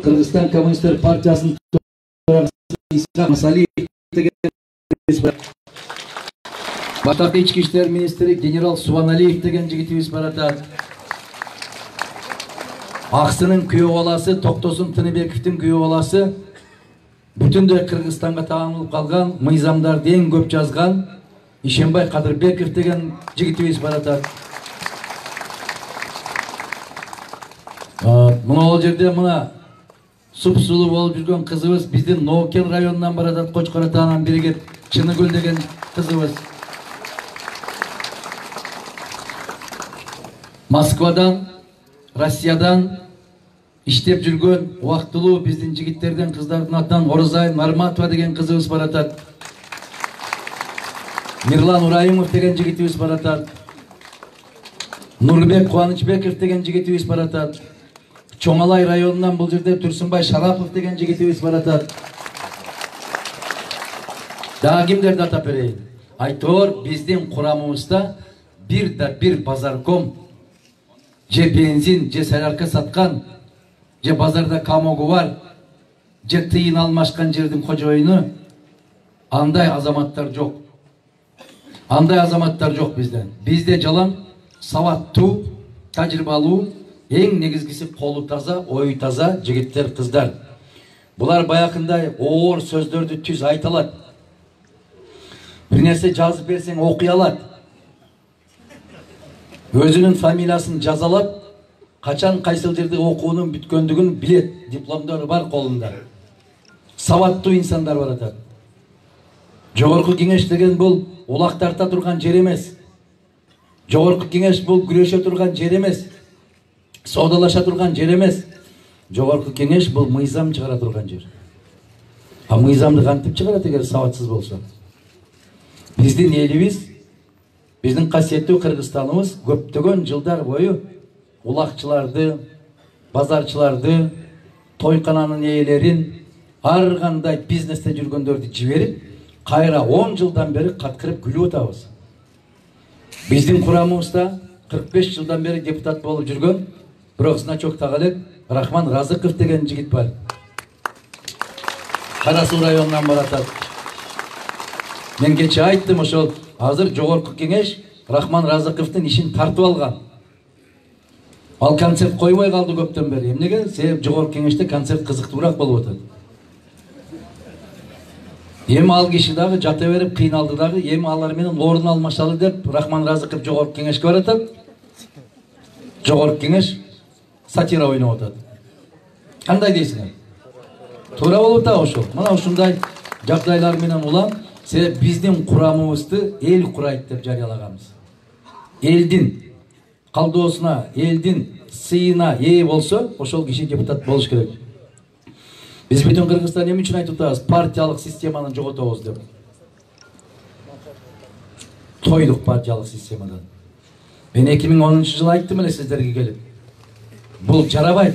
Кыргызстан Коммунисттер партиясынын төрагасы Исхак Масалиев деген баштапкы ички иштер министри генерал Субаналиев деген жигитибиз бар атат. Аксынын күйөө баласы Токтосун Тыныбековдун күйөө баласы бүтүндөй Кыргызстанга таанылып калган, мыйзамдарды эң көп жазган Ишенбай Кадырбеков деген жигитибиз бар атат. Мына жерде мына супсулуу болуп жүргөн кызыбыз биздин Ноокен районунан баратат, Кочкор атанан Биригет Чыныгүл деген кызыбыз. Москвадан, Россиядан иштеп жүргөн убактылуу биздин жигиттерден, кыздардын атынан Орозай Нарматова деген кызыбыз баратат. Мирлан Урайымов деген жигитибиз баратат. Нурбек Кубанычбеков деген жигитибиз баратат. Чоңалай районунан бул жерде Турсунбай Шарапов деген жигитибиз баратат. Дагы кимдерди атап берейин? Айтор биздин курамыбызда бир базарком, же бензин, же солярка саткан, же базарда камогу бар, же тыйын алмашкан жердин кожоюну, андай азаматтар жок. Андай азаматтар жок бизден. Бизде жалаң сабаттуу, тажрыйбалуу, эң негизгиси колу таза, ою таза жигиттер, кыздар. Булар баякындай оор сөздөрдү түз айта алат. Бир нерсе жазып берсең окуй алат. Өзүнүн фамилиясын жазалап, качан кайсыл жерде окуунун бүткөндүгүн билет, дипломдору бар колунда. Сабаттуу инсандар бар атат. Жогорку кеңеш деген бул улак тарта турган жер эмес. Жогорку кеңеш бул күрөшө турган жер эмес. Соодалаша турган жер эмес. Жогорку кеңеш бул мыйзам чыгара турган жер. А мыйзамды кантип чыгарат эгер сабатсыз болсо? Биздин элибиз, биздин касиеттүү Кыргызстаныбыз көптөгөн жылдар бою улакчыларды, базарчыларды, тойкананын ээлерин, ар кандай бизнесте жүргөндөрдү жиберип, кайра 10 жылдан бери каткырып күлүп атабыз. Биздин курамыбызда 45 жылдан бери депутат болуп жүргөн, бирок значок тага элек Рахман Разыков деген жигит бар. Кара Суу районунан баратат. Мен кече айттым, ошол азыр жогорку кеңеш Рахман Разыковдун ишин тартып алган. Ал концерт койбой калды көптөн бери. Эмнеге? Себеп жогорку кеңеште концерт кызыктуураак болуп атат. Эми ал киши дагы жата берип кыйналды дагы, эми алар менен орун алмашалы деп Рахман Разыков жогорку кеңешке баратат. Жогорку кеңеш сатира ойноп атат. Кандай дейсиңер? Туура болуп атабы ошол? Мына ушундай жагдайлар менен улам, себеп биздин курамыбызды эл курайт деп жарыялаганбыз. Элдин калдоосуна, элдин сыйына ээ болсо, ошол киши депутат болуш керек. Биз бүтүн Кыргызстан эмне үчүн айтып атабыз? Партиялык системаны жоготобуз деп. Тойдук партиялык системадан. Мен 2010-жылы айттым эле сиздерге келип. Бул жарабайт.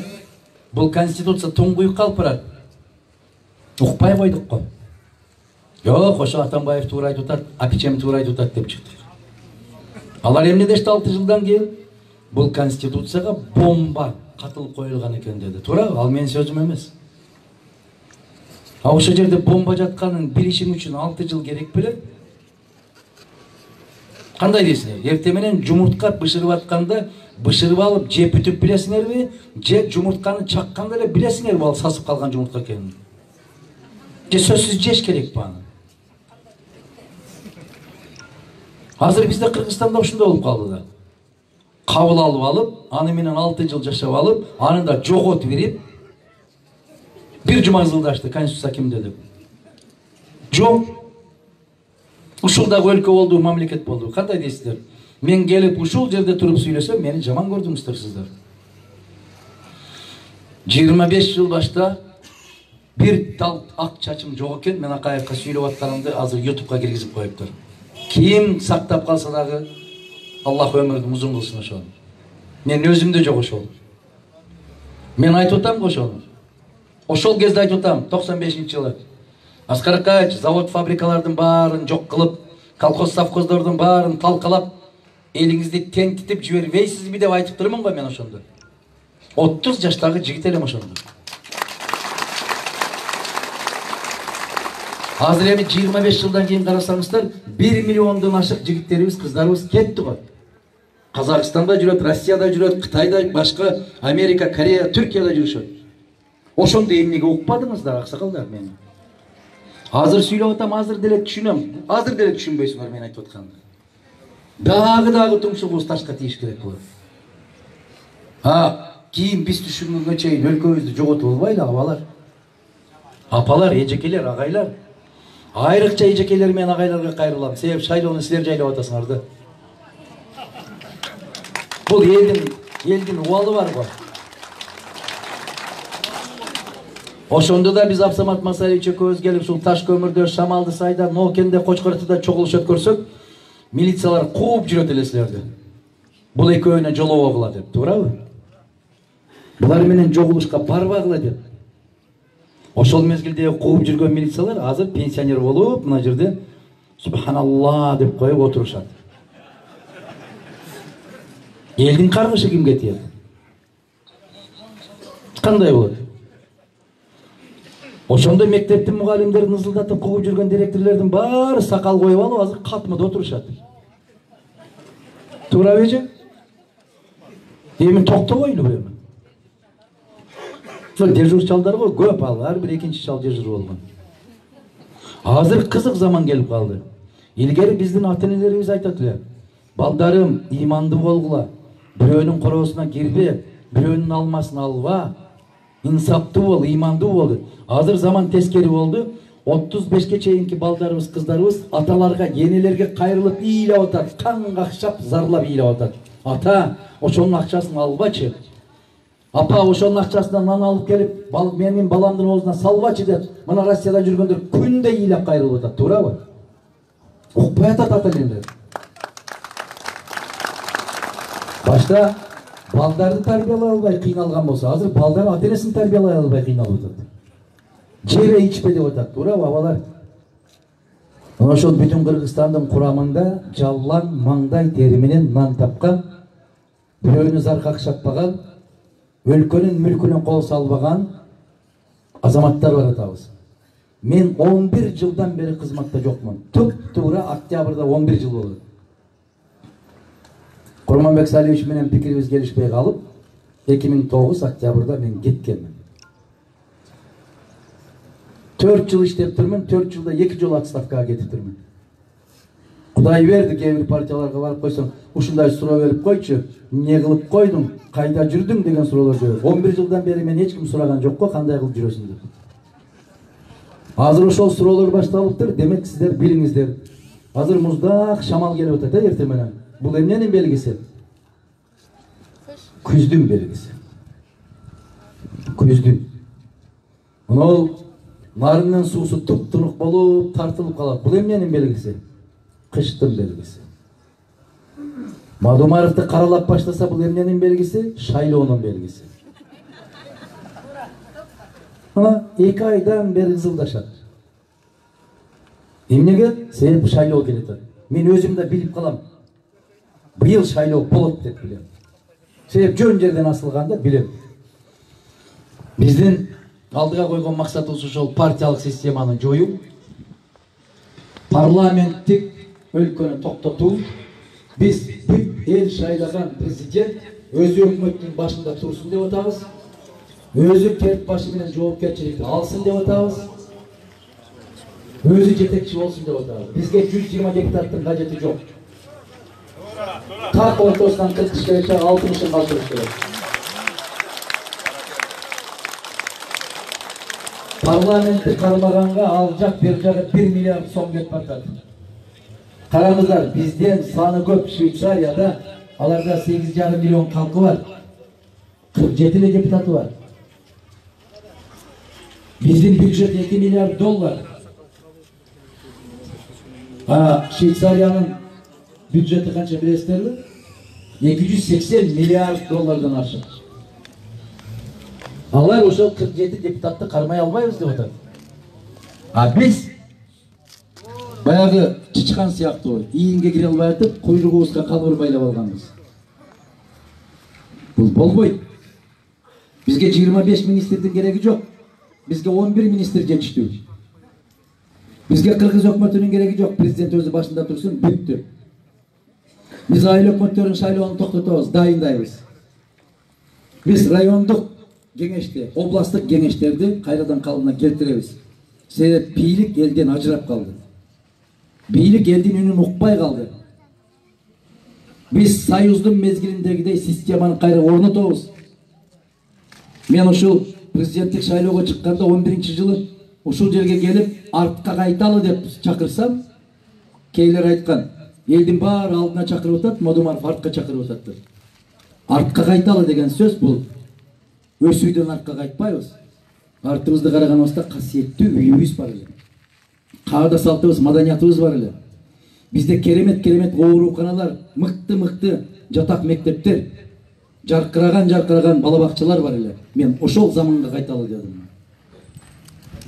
Бул конституция туңгуюк калып барат. Укпай койдук го. Жок, ошо Атамбаев туура айтып атат, Апичем туура айтып атат деп чыкты. Алар эмне дешти 6 жылдан кийин? Бул конституцияга бомба катылып коюлган экен деди. Туура, ал менин сөзүм эмес. А ошол жерде бомба жатканын билишим үчүн 6 жыл керек беле? Кандай дейсиңер? Эртең менен жумуртка бышырып атканда, бышырып алып жеп бүтүп билесиңерби? Же жумуртканы чакканда эле билесиңерби ал сасып калган жумуртка экенин? Же сөзсүз жеш керекпи аны? Азыр бизде Кыргызстанда ушундай болуп калды да. Кабыл алып, аны менен 6 жыл жашап алып, аны да жоготуп берип, бир жума ызылдашты, конституция кимде деп. Жок. Ушул дагы өлкө болду, мамлекет болду. Кандай дейсиздер? Мен келип ушул жерде туруп сүйлөсөм, мени жаман көрдүңүздөр сиздер. 25 жыл башта бир тал ак чачым жок экен, мен Акаевка сүйлөп атканымды азыр YouTube'га киргизип коюптур. Ким сактап калса дагы Аллах өмүрүн узун кылсын ошону. Мен өзүмдө жок ошол. Мен айтып атам ошону. Ошол кезде айтып атам, 95-жылы. Аскар Акаевич завод фабрикалардын баарын жок кылып, колхоз совхоздордун баарын талкалап, элиңизди тентитип жибербейсизби деп айтып турмун го мен ошондо. 30 жаштагы жигит элем ошондо. Азыр эми 25 жылдан кийин карасаңыздар 1 миллиондон ашык жигиттерибиз, кыздарыбыз кетти го. Казакстанда жүрөт, Россияда жүрөт, Кытайда, башка Америка, Корея, Түркияда жүрүшөт. Ошондо эмнеге укпадыңыздар, аксакалдар мени? Азыр сүйлөп атам, азыр деле түшүнөм. Азыр деле түшүнбөйсүңөр мен айтып атканды. Дагы туңшугубуз ташка тийиш керек болот. Кийин биз түшүнгөнгө чейин өлкөбүздү жоготуп албайлы абалар. Апалар, эжекелер, агайлар. Айрыкча эжекелер менен агайларга кайрылам. Себеп шайлоону силер жайлап атасыңар да. Бул элдин убалы бар го. Ошондо да биз Абсамат Масаевич экөөбүз келип ушул Таш көмүрдө, Шамалды сайда, Ноокенде, Кочкортуда чогулуп көрсөк, милициялар кууп жүрөт эле силерди. Бул экөөнө жолобогула деп, туурабы? Булар менен жогулушка барбагыла деп. Ошол мезгилде кууп жүргөн милициялар азыр пенсионер болуп, мына жерде субханалла деп коюп отурушат. Элдин каргышы кимге тиет? Кандай болот? Ошондо мектептин мугалимдерин ызылдатып кууп жүргөн директорлордун баары сакал коюп алып азыр катмыда отурушат. Туура беже? Эми токтобойлу эми. Ошо дежурчалдар го көп, ар бир экинчи чал дежур болгон. Азыр кызык заман келип калды. Илгери биздин ата-энелерибиз айтат эле: "Балдарым, имандуу болгула, бирөөнүн короосуна кирбе, бирөөнүн алмасын алба, инсаптуу бол, имандуу бол." Азыр заман тескери болду. 35ке чейинки балдарыбыз, кыздарыбыз аталарга, энелерге кайрылып ыйлап атат, кан какшап, зарлап ыйлап атат. Ата, ошонун акчасын албачы. Апа, ошонун акчасынан нан алып келип, менин баламдын оозуна салбачы деп, мына Россияда жүргөндөр күндө ыйлап кайрылып атат, туурабы? Укпай атат ата-энелер. Башта балдарды тарбиялай албай кыйналган болсо, азыр балдар ата-энесин тарбиялай албай кыйналып атат. Жебе ичпе деп атат, туурабы абалар? Ошол бүтүн Кыргызстандын курамында жаллан маңдай тери менен нан тапкан, бирөөнү зар какшатпаган, өлкөнүн мүлкүнө кол салбаган азаматтар бар атабыз. Мен 11 жылдан бери кызматта жокмун. Туп-туура октябрда 11 жыл болду. Курманбек Салиевич менен пикирибиз келишпей калып, 2009 октябрда мен кеткенмин. 4 жыл иштеп турмун, 4 жылда 2 жолу отставкага кетип турмун. Кудай берди, кээ бир партияларга барып койсоң, ушундай суроо берип койчу, эмне кылып койдуң, кайда жүрдүң деген суроолор жүрөт. 11 жылдан бери мен эч ким сураган жок го, кандай кылып жүрөсүң деп. Азыр ошол суроолор башталыптыр, демек сиздер билиңиздер. Азыр муздак шамал келип атат, эртең менен. Бул эмненин белгиси? Күздүн белгиси. Күздүн. Мына нарынын суусу туп-тунук болуп, тартылып калат. Бул эмненин белгиси? Кыштын белгиси. Мадумаровду каралап баштаса, бул эмненин белгиси? Шайлоонун белгиси. Мына 2 айдан бери ызылдашат. Эмнеге? Себеп шайлоо келет. Мен өзүм да билип калам. Быйыл шайлоо болот деп билем. Себеп жөн жерден асылганда билем. Биздин алдыга койгон максатыбыз ошол партиялык системаны жоюу, парламенттик өлкөнү токтотуу. Биз бүт эл шайлаган президент өзү өкмөттүн башында турсун деп атабыз. Өзү керт башы менен жоопкерчиликти алсын деп атабыз. Өзү жетекчи болсун деп атабыз. Бизге 120 депутаттын кажети жок. Так ортосунан 40 керек, 60 калтырыш керек. Парламентти кармаганга ал жак бер жагы 1 миллиард сом кетип атат. Караңыздар, бизден саны көп Швейцарияда, аларда 8,5 миллион халкы бар. 47 эле депутаты бар. Биздин бюджет 2 миллиард доллар. Швейцариянын бюджети канча билесиздерби? 280 миллиард доллардан ашык. Алар ошол 47 депутатты кармай албайбыз деп атат. Биз баягы чычкан сыяктуу ийинге кире албай атып, куйругубузга калбыр байлап алганбыз. Бул болбойт. Бизге 25 министрдин кереги жок. Бизге 11 министр жетиштүү. Bizge Kırgız hökümetinin gereği yok. Prezident özü başında dursun, büttü. Biz aile hökümetlerin şaylığını toktotobuz, dayındayız. Biz rayonduk gençti, oblastlık gençlerdi kayradan kalına keltiremiz. Sebep biylik elden acırap kaldı. Biylik elden ünün ukpay kaldı. Biz Sayuzdun mezgilindegidey sistemanı kayra ornatobuz. Men uşul prezidentlik şaylooga çıkkanda 11-жылы ушул жерге келип артка кайталы деп чакырсам, кейлер айткан, элдин баары алдына чакырып атат, Модумаров артка чакырып атат деп. Артка кайталы деген сөз бул өсүүдөн артка кайтпайбыз. Артыбызды караганыбызда касиеттүү үйүбүз бар эле. Каада салтыбыз, маданиятыбыз бар эле. Бизде керемет ооруканалар, мыкты жатак мектептер, жаркыраган балабакчалар бар эле. Мен ошол заманга кайталы дедим.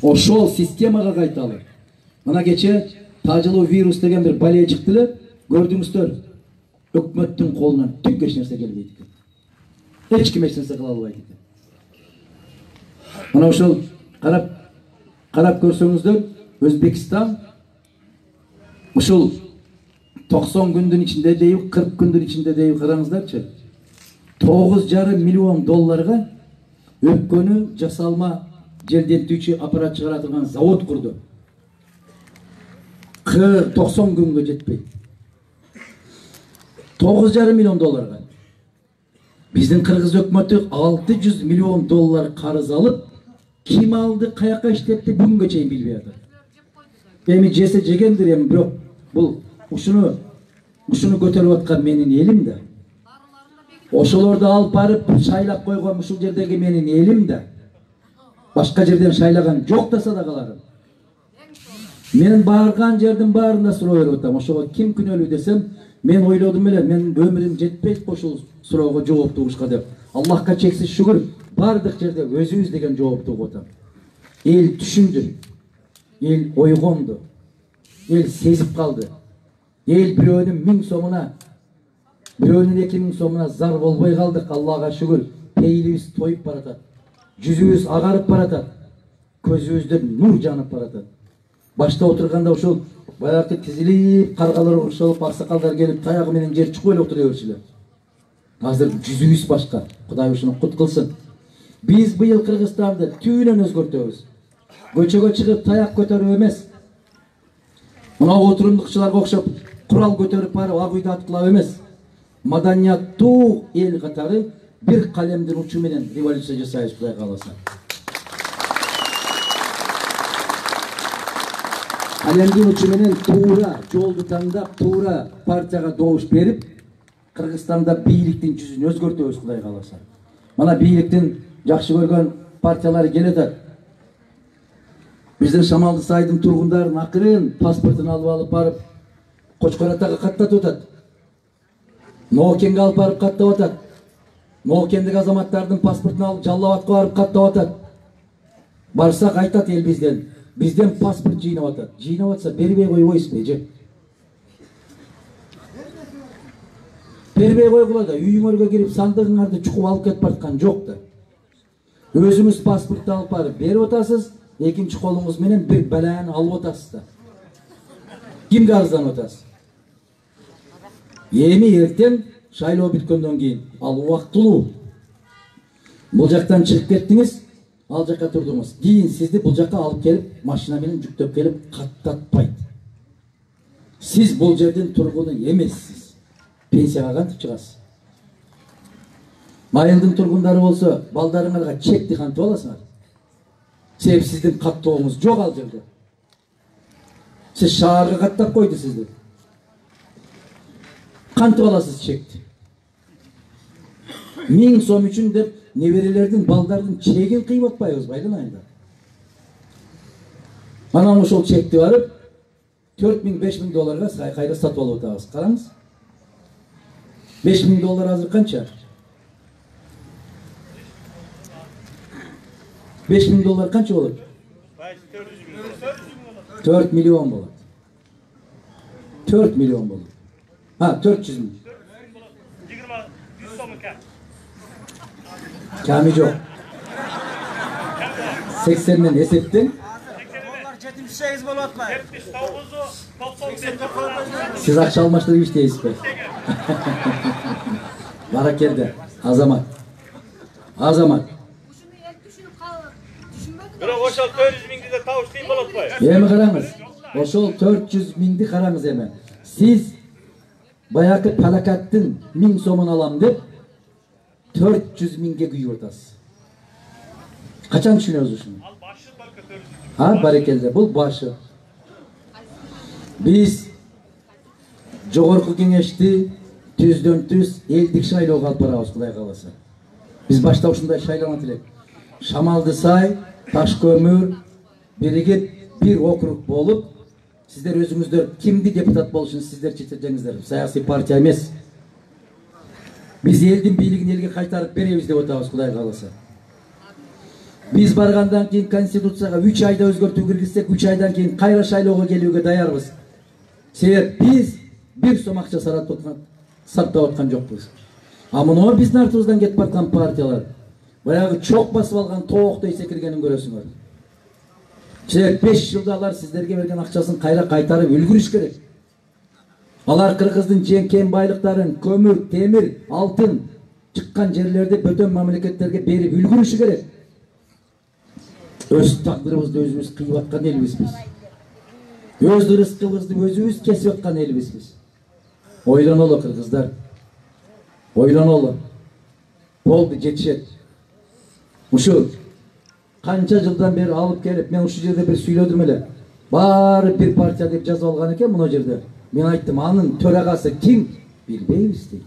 Ошол системага кайталы. Мына кече тажылуу вирус деген бир балия чыкты эле. Көрдүңүздөр, өкмөттүн колунан түк эч нерсе келбейт экен. Эч ким эч нерсе кыла албайт экен. Мына ошол карап көрсөңүздөр, Өзбекстан ушул 90 күндүн ичинде дейби, 40 күндүн ичинде дейби караңыздарчы. $9,5 миллион өпкөнү жасалма желдетүүчү аппарат чыгара турган завод курду. 90 күнгө жетпейт. $9,5 миллион. Биздин Кыргыз өкмөтү $600 миллион карыз алып, ким алды, каяка иштетти бүгүнгө чейин билбей атат. Эми жесе жегендир, эми бирок бул ушуну көтөрүп аткан менин элим да. Ошолорду алып барып шайлап койгон ушул жердеги менин элим да. Башка жерден шайлаган жок да садакаларым. Мен барган жердин баарында суроо берип атам. Ошого ким күнөөлүү десем, мен ойлодум эле, мен өмүрүм жетпейт ошол суроого жооп тугушка деп. Аллахка чексиз шүгүр, бардык жерде өзүбүз деген жооп тугуп атам. Эл түшүндү. Эл ойгонду. Эл сезип калды. Эл бирөөнүн 1000 сомуна, бирөөнүн 2000 сомуна зар болбой калдык. Аллага шүгүр. Пейлибиз тоюп баратат. Жүзүбүз агарып баратат. Көзүбүздөн нур жанып баратат. Башта отурганда ошол баягы тизилип, каргалар урушуп, аксакалдар келип, таягы менен жер чукуп эле отура берчүлөр. Азыр жүзүбүз башка. Кудай ушуну кут кылсын. Биз быйыл Кыргызстанды түйүнөн өзгөртөбүз. Көчөгө чыгып таяк көтөрүп эмес. Мына отурумдукчуларга окшоп курал көтөрүп барып ак үйдө аткылап эмес. Маданияттуу эл катары бир калемдин учу менен революция жасайбыз, Кудай кааласа. Калемдин учу менен туура жолду тандап, туура партияга добуш берип, Кыргызстанда бийликтин жүзүн өзгөртөбүз, Кудай кааласа. Мына бийликтин жакшы көргөн партиялары келет. Биздин Шамалды сайдын тургундарын акырын паспортун алып барып, Кочкор атага каттатып атат. Ноокенге алып барып каттап атат. Ноокендеги азаматтардын паспортун алып Жалал Абадка барып каттап атат. Барсак айтат эл бизден паспорт жыйнап атат. Жыйнап атса бербей койбойсузбу же? Бербей койгула да, үйүңөргө кирип сандыгыңарды чукуп алып кетип бараткан жок да. Өзүңүз паспорту алып барып берип атасыз, экинчи колуңуз менен бир баланы алып атасыз да. Кимге арызданып атасыз? Эми эртең шайлоо бүткөндөн кийин ал убактылуу. Бул жактан чыгып кеттиңиз, ал жакка турдуңуз. Кийин сизди бул жакка алып келип, машина менен жүктөп келип каттатпайт. Сиз бул жердин тургуну эмессиз. Пенсияга кантип чыгасыз? Майылдын тургундары болсо, балдарыңарга чекти кантип аласыңар? Себеп сиздин каттооңуз жок ал жерде. Сиз шаарга каттап койду сизди. Кантип аласыз чекти? 1000 сом үчүн деп неберелердин, балдардын чегин кыйып атпайбыз байдын айында. Анан ошол чекти барып, $4000–5000 кайра сатып алып атабыз. Караңыз. $5000 азыр канча? $5000 канча болот? 4 миллион болот. 4 миллион болот. 400 миң. 100 сом ками жок. 80 мен эсептен. 78 болот mu? 79'u Siz akça almıştırıp işteyiz be. Barakelde. Azamat. Azamat. Bırak oşal 400 mingdi de tavuşlayın bolot mu? Yemi karanız. Oşol 400 mingdi karanız hemen. Siz bayakı palakattın 1000 somun alam dep 400 minge güyü ortasız. Kaçan düşünüyoruz şunu? Ha barakelde. Bu başı. Biz Jogorku Kengeşti tüzdön tüz eldik şayloo kalparabız Kuday kalasa. Biz başta uşunday şaylama tilek. Şamaldı say, taş kömür, birigip bir okruk bolup sizler özünüzler kimdi deputat boluşun sizler çetireceğinizler. Sayasi partiya emes. Biz eldin biligini elge kaytarıp beremiz dep otabız Kuday kalasa. Biz bargandan keyin konstitutsiyaga 3 ayda özgörtүү kirgizsek 3 aydan keyin kayra şaylooga kelүүгө даярбыз. Себеп biz bir som акча сарптап аткан жокпуз. А муну биздин артыбыздан кетип аткан партиялар баягы чок басып алган тооктой секиргенин көрөсүңөр. Себеп 5 жылда алар сиздерге берген акчасын кайра кайтарып үлгүрүш керек. Алар Кыргыздын кен байлыктарын, көмүр, темир, алтын чыккан жерлерди бөтөн мамлекеттерге берип үлгүрүшү керек. Өз тагдырыбызды өзүбүз кыйып аткан элбиз биз. Өз рызкыбызды өзүбүз кесип аткан элбиз биз. Ойлонолу кыргыздар. Ойлонолу. Болду жетишет. Ушу канча жылдан бери алып келип, мен ушул жерде бир сүйлөдүм эле. Баары бир партия деп жазып алган экен мына жерде. Мен айттым, анын төрагасы ким? Билбейбиз дейт.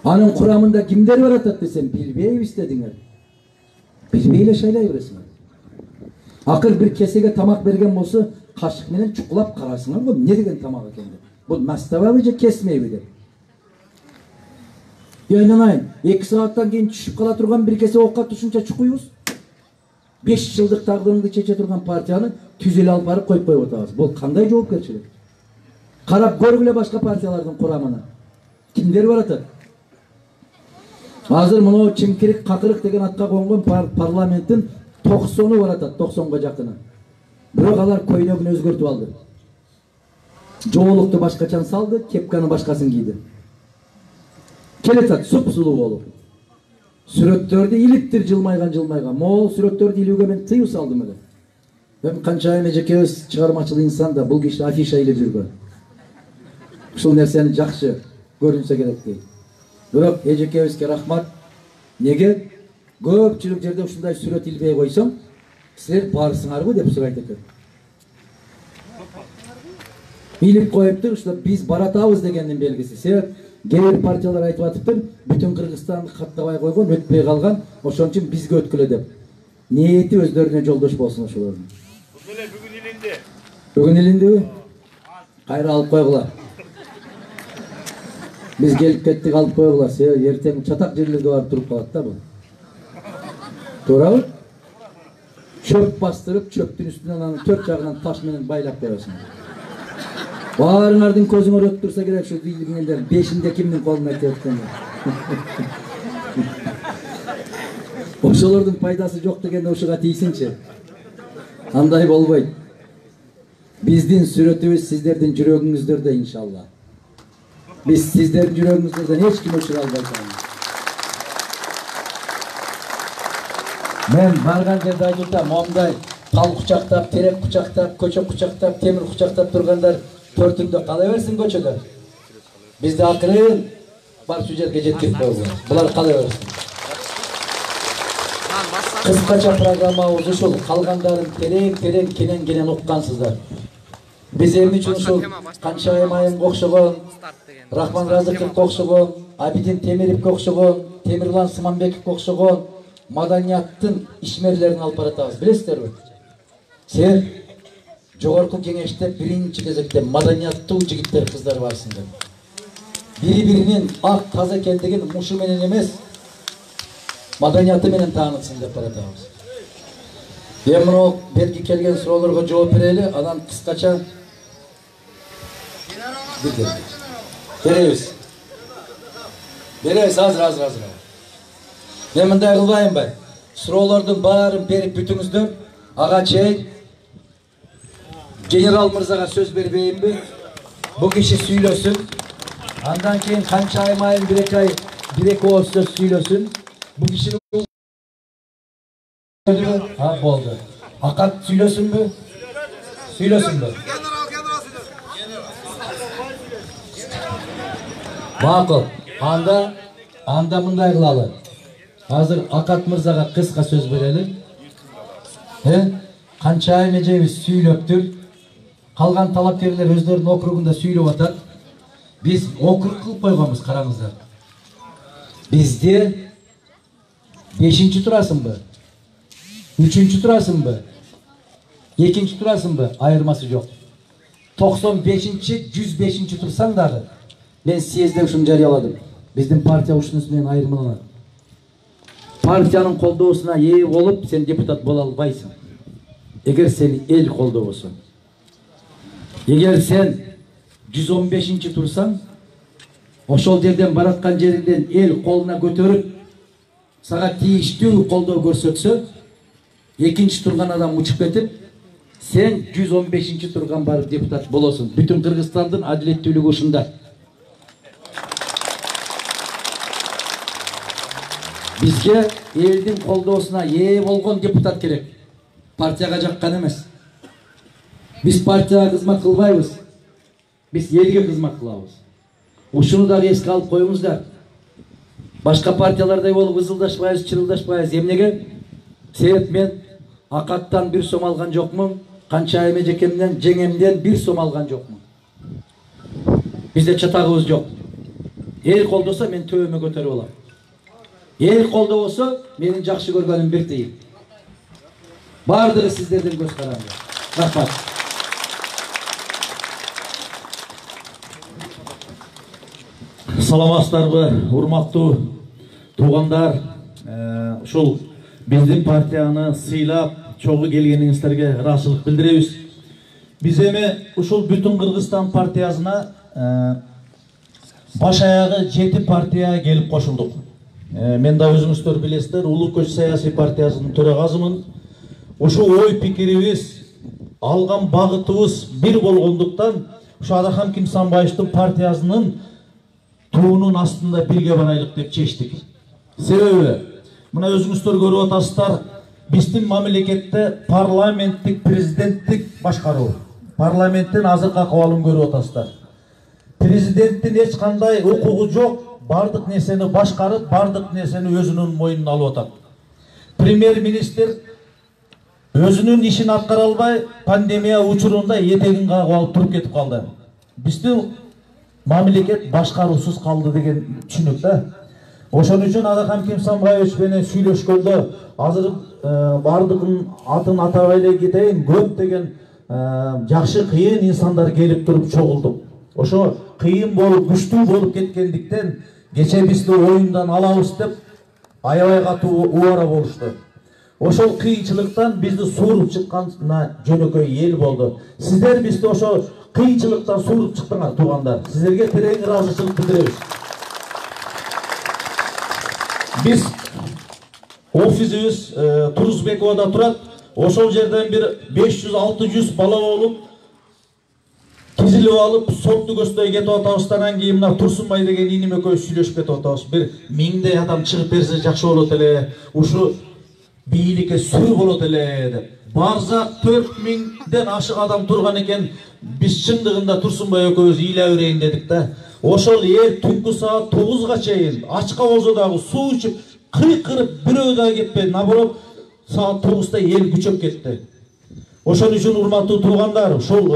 Анын курамында кимдер бар атат десем, билбейбиз дедиңер. Билбей эле шайлай бересиңер. Акыр бир кесеге тамак берген болсо, кашык менен чукулап карасыңар го, эмне деген тамак экен деп. Бул мастабабы же кесмейби деп. Айнанайын, 2 сааттан кийин түшүп кала турган бир кесе окка тушунча чукуйбуз. 5 жылдык тагдырыңды чече турган партияны түзөлө алып барып коюп коюп атабыз. Бул кандай жоопкерчилик? Карап көргүлө башка партиялардын курамына. Кимдер бар атат? Азыр мына Чимкирик Какырык деген атка конгон парламенттин 90'u бар атат, 90'га жакыны. Бирок алар көйнөгүн өзгөртүп алды. Жоолукту башкачан салды, кепканы башкасын кийди. Келетат суп-сулуу болуп. Сүрөттөрдү илиптир жылмайган. Могул сүрөттөрдү илүүгө мен тыюу салдым эле. Мен канчайым эжекебиз чыгармачыл инсан да бул киши афиша илип жүргөн. Ушул нерсени жакшы көрүнсө керек дейт. Бирок эжекебизге рахмат. Неге? Көпчүлүк жерде ушундай сүрөт илбей койсоң, силер барсыңарбы деп сурайт экен. Илип коюптур, ушул биз баратабыз дегендин белгиси. Себеп кээ бир партиялар айтып атыптыр, бүтүн Кыргызстанды каттабай койгон, өтпөй калган, ошон үчүн бизге өткүлө деп. Ниети өздөрүнө жолдош болсун ошолордун. Бүгүн илинди. Бүгүн илиндиби? Кайра алып койгула. Biz gelip kettik alıp koyuyorlar. Erten çatak yerlerde var durup kalıp da bu. Doğru. Çöp bastırıp çöptün üstünden anı 4 yağından taş menen baylap koyuyorsun. Bağırınardın közüne öttürse gerek şu bilgiler. 5'inde kiminin koluna etkiletten. Oşolordun paydası yok degende oşuğa tiysinçe. Anday bolboyt. Bizdin sürötübüz sizlerden jürögüңүздөрдө inşallah. Biz sizlerin yüreğinizden hiç kim uçur albaysanız. Ben bargan yerde aytıptam, onday tal kucaktap, terek kucaktap, köçök kucaktap, temir kucaktap durganlar törtünde kalaversin köçöde. Bizde akırın bar şu yerge jetkip koyuyor. Bular kalaversin. Kıskaça programmabız uşul, kalganların tereң kenen ukkansızlar. Biz emni üçün uşul Kançayım ayım kokşuğun, Rahman Razıkov kokşuğun, Abidin Temirip kokşuğun, Temirlan Сыманбеков kokşuğun, madaniyattın işmerlerini alıp baratabız. Bilesizler mi? Sen Jogorku Kengeşte birinci кезекте madaniyattуу жигиттер kızlar varsındır. Biri-birinin ak taza ekendигин muşu menen emes, madaniyatı menen taanытсын деп baratabız. Ben bunu belki kelgen sorularga жооп берели, анан кыскача Беребиz азыр. Men мындай кылбайм ба? Суроолордун баарын берип бүтүңүздөр. Ага чейин General Mırzaga söz berбейинби? Bu kişi süйлösün. Andan keyin kança aymayın bir ek oğuz söz süylösün. Bu kişinin ha boldu. Akat süylösün mü? Süylösün mü? Makul. Anda mınday kılalı. Hazır Akat Mırzaga kıska söz verelim. Kança aymayacağımız süylöptür. Kalgan talapkерler өздерінің округунда сүйлөп атат. Biz округ кылып койгонбуз, караңыздар. Bizde 5-ci turasınbı? 3-cü turasınbı? 2-ci turasınbı? Ayırması yok. 95-ci, 105-ci tursan dağı. Ben siyezde uşunu jarıyaladım. Bizden partiya uşunusuyla ayırmalanat. Partiyanın koldoğusuna ye olup sen deputat bola albaysın. Eğer seni el koldoğusun. Eğer sen 115-ci tursan, oşol жерден baratkan jerinden el koluna götürüp, sağa tiyiştүү koldoğu görsötsö, ekinci turgan adam uçup ketip, sen 115-ci turgan barıp deputat bolosun. Bütün Kırgızstandın adilettүүлүгү ушунда. Bizge elдің koldoğusuna ye bolgon deputat керек. Partiyaga jakkan emес. Biz partiyaga kızmak kılbayбыз. Biz elge kızmak kılabыз. Ушуну да эске алып коюңуздар. Başka partiyalarday bolup ызылдашпайбыз, чырылдашпайбыз. Эмнеге? Себеп мен Акаттан 1 сом алган жокмун, Канча Аймежекемден, жеңемден 1 сом алган жокмун. Bizde çatagыбыз жок. El колдосо мен төбөмө көтөрүп алам. El колдобосо менин жакшы көргөнүм бир тыйын. Бардыгы сиздердин көз каранды. Рахмат. Саламатсыздарбы, урматтуу туугандар. Ушул биздин партияны сыйлап, чогуу келгениңиздерге ыраазычылык билдиребиз. Биз эми ушул бүтүн Кыргызстан партиясына баш аягы 7 партия келип кошулдук. Мен да өзүңүздөр билесиздер, Улуу Көч саясий партиясынын төрагасымын. Ушул ой пикирибиз, алган багытыбыз бир болгондуктан, ушу Адахам Кимсанбаевдин партиясынын туунун астында бирге барайлык деп чечтик. Себеби, мына өзүңүздөр көрүп атасыздар, биздин мамлекетте парламенттик, президенттик башкаруу, парламенттин азыркы акыбалын көрүп атасыздар. Президенттин эч кандай укугу жок, бардык нерсени башкарып, бардык нерсени өзүнүн мойнуна алып атат. Премьер-министр өзүнүн ишин аткара албай, пандемия учурунда этегин кагып алып туруп кетип калды. Биздин мамлекет башкаруусуз калды деген түшүнүк да. Ошон үчүн Адахам Кимсанбаевич менен сүйлөшкөндө азыр бардыгын атын атабай эле кетейин, көптөгөн жакшы кыйын инсандар келип туруп чогулду. Ошо кыйын болуп, күчтүү болуп кеткендиктен кече бизди оюндан алабыз деп аябай катуу убара болушту. Ошол кыйынчылыктан бизди сууруп чыкканына жөнөкөй эл болду. Сиздер бизди ошо кыйынчылыктан сууруп чыктыңар, туугандар. Сиздерге терең ыраазычылык билдиребиз. Биз офисибиз Турузбековада турат. Ошол жерден бир 500-600 бала болуп тизилип алып, сотту көздөй кетип атабыз. Анан кийин мына Турсунбай деген иним экөөбүз сүйлөшүп кетип атабыз. Бир 1000дей адам чыгып берсе жакшы болот эле. Ушу бийликке сүй болот эле деп. Барзак 4000ден ашык адам турган экен. Биз чындыгында Турсунбай экөөбүз ыйлап берейин дедик да. Ошол түнкү саат 9га чейин ачка болсо дагы суу ичип, кыйкырып, бирөө да кетпей, наоборот саат 9да эл күчөп кетти. Ошон үчүн урматтуу туугандар, ушул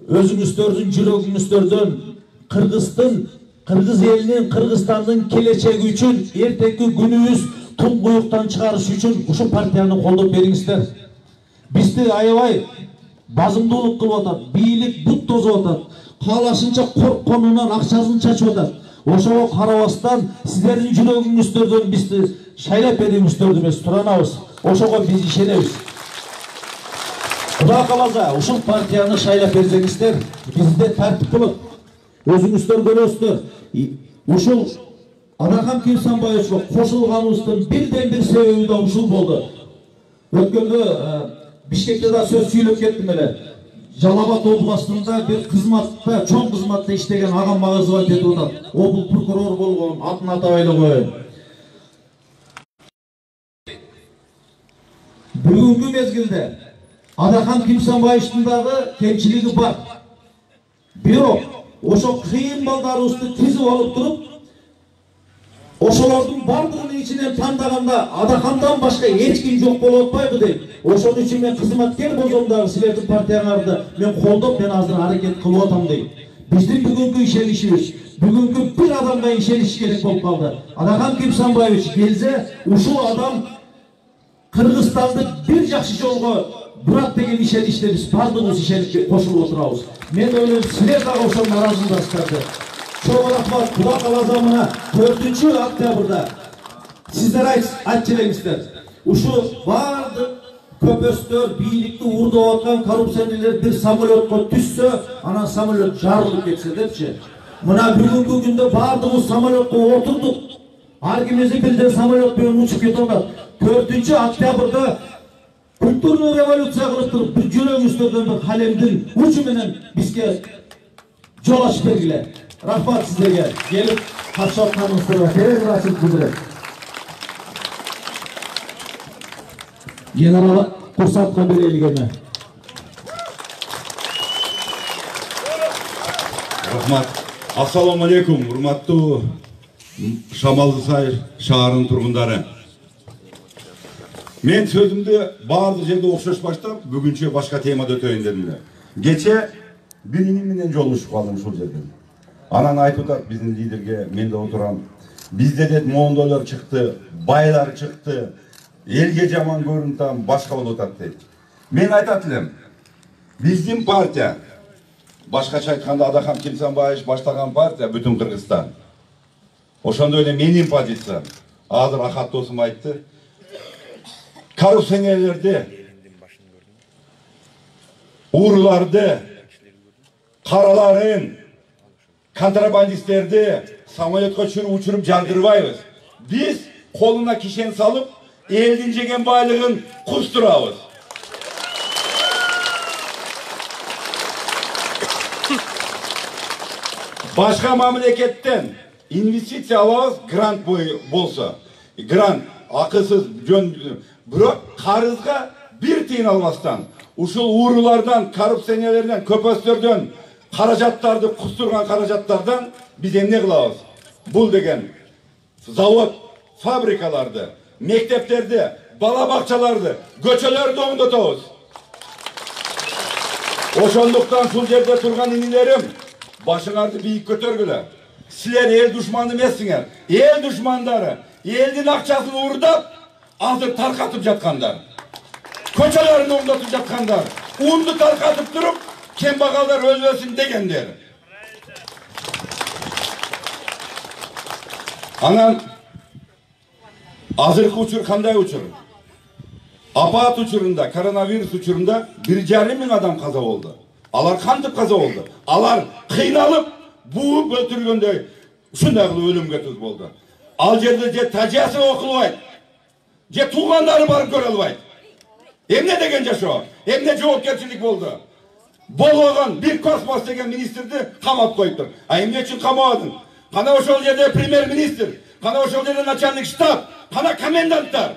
өзүңүздөрдүн жүрөгүңүздөрдөн Кыргыз элинин, Кыргызстандын келечеги үчүн, эртеңки күнүбүз туңгуюктан чыгарыш үчүн ушул партияны колдоп бериңиздер. Бизди аябай базымдуулук кылып атат, бийлик бут тозуп атат, каалашынча коркконунан акчасын чачып атат. Ошого карабастан сиздердин жүрөгүңүздөрдөн бизди шайлап бериңиздерди эмес туранабыз. Ошого биз ишенебиз. Кудай кааласа, ушул партияны шайлап берсеңиздер, бизде тартип болот. Өзүңүздөр көрөсүздөр. Ушул Адахам Кимсанбаевичке кошулганыбыздын бирден бир себеби да ушул болду. Өткөндө Бишкекте да сөз сүйлөп кеттим эле. Жалал Абад областында bir кызматта, чоң кызматта иштеген агам мага звать этип атат. Обул прокурор болгон, атын атап эле коеюн. Бүгүнкү мезгилде Адахан Кимсанбаевдин дагы кемчилиги бар. Бирок ошо кыйын балдарыбызды тизип алып туруп, ошолордун бардыгынын ичинен тандаганда Адахандан башка эч ким жок болуп атпайбы дейт. Ошон үчүн мен кызматкер болсом дагы силердин партияңарды мен колдоп, мен азыр аракет кылып атам дейт. Биздин бүгүнкү ишеничибиз, бүгүнкү бир адамга ишениш керек болуп калды. Адахан Кимсанбаевич келсе, ушул адам Кыргызстанды бир жакшы жолго бурат деген ишеничте биз бардыгыбыз ишенип кошулуп отурабыз. Мен ойлойм, силер дагы ошол наразылыктарды. Чоң рахмат, Кула каласа мына 4-октябрда сиздер айтып келеңиздер. Ушу бардык көпөстөр, бийликти уурдап аткан коррупционерлер бир самолетко түссө, анан самолет жарылып кетсе депчи. Мына бүгүнкү күндө бардыгыбыз самолетко отурдук. Ар кимизи бирден самолет менен учуп кетип атат. 4-октябрда культурный революция кылып туруп, бир жүрөгүңүздөрдөн бир калемдин учу менен бизге жол ачып бергиле. Рахмат сиздерге. Келип катышып атканыңыздарга терең ыраазычылык билдирем. Генерал Курсатка берели эми. Рахмат. Ассаламу алейкум, урматтуу Шамалдысай шаарынын тургундары. Мен сөзүмдү баардык жерде окшош баштап, бүгүнчө башка темада өтөйүн дедим. Кече бир иним менен жолугушуп калдым ушул жерден. Анан айтып атат биздин лидерге, мен да отурам. Бизде дет моңдоолор чыкты, байлар чыкты, элге жаман көрүнүп башка болуп атат дейт. Мен айтат элем, биздин партия, башкача айтканда Адахан Кимсанбаевич баштаган партия бүтүн Кыргызстан. Ошондой эле менин позициям. Азыр Ахат досум айтты. Коррупционерлерди, урларды, караларын, контрабандисттерди самолетко учуруп жардырбайбыз. Биз колуна кишен салып, элдин жеген байлыгын кустурабыз. Башка мамлекеттен инвестиция алабыз, грант болсо. Грант акысыз жөн, бирок карызга бир тыйын алмастан, ушул уурулардан, коррупционерлерден, көпөстөрдөн каражаттарды кустурган каражаттардан биз эмне кылабыз? Бул деген завод, фабрикаларды, мектептерди, бала бакчаларды, көчөлөрдү оңдотобуз. Ошондуктан ушул жерде турган инилерим, башыңарды бийик көтөргүлө. Силер эл душманы эмессиңер. Эл душмандары, элдин акчасын уурдап, азыр таркатып жаткандар. Көчөлөрүн оңдотуп жаткандар. Унду таркатып туруп, кембагалдар өлбөсүн дегендер. Анан азыркы учур кандай учур? Апат учурунда, коронавирус учурунда 1,5 миң адам каза болду. Алар кантип каза болду? Алар кыйналып, бууп өлтүргөндөй ушундай кылып өлүмгө туз болду. Ал жерде же тажиясы окулбайт, же туугандары барып көрө албайт. Эмне деген жашоо? Эмне жоопкерчилик болду? Болгон бир космос деген министрди камап коюптур. А эмне үчүн камабадың? Кана ошол жерде премьер-министр, кана ошол жерде начальник штаб, кана коменданттар.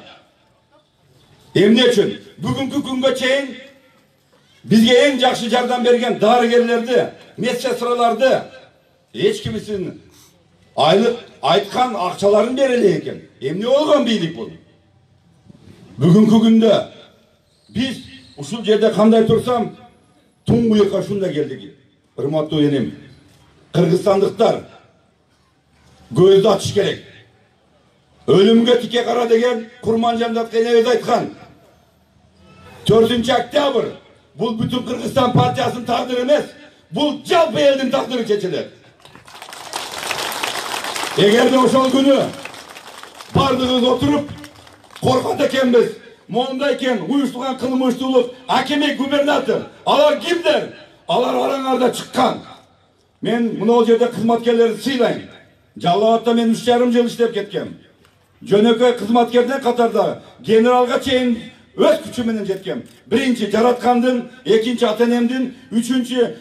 Эмне үчүн? Бүгүнкү күнгө чейин бизге эң жакшы жардам берген дарыгерлерди, медсестраларды эч кимисин айлык айткан акчаларын берели экен. Эмне болгон бийлик бул? Бүгүнкү күндө биз ушул жерде кандай турсам, туңгуюкка ушундай келдик. Урматтуу энем, кыргызстандыктар көздү ачыш керек. Өлүмгө тике кара деген Курманжан энебиз айткан. 4-октябрь бул бүтүн Кыргызстан партиясынын тагдыры эмес, бул жалпы элдин тагдыры чечилет. Эгерде ошол күнү бардыгыбыз отуруп коркот экенбиз, монда экен уюштурган кылмыштуулук, акимек, губернатор, алар кимдер? Алар араңарда чыккан. Мен мына жерде кызматкерлерди сыйлайм. Жалал Абадта мен 3,5 жыл иштеп кеткем. Жөнөкөй кызматкерден катарда генералга чейин öz küçü menен жеткем. Birinci Jaratkandын, ekinci ata-enemdin, üçüncü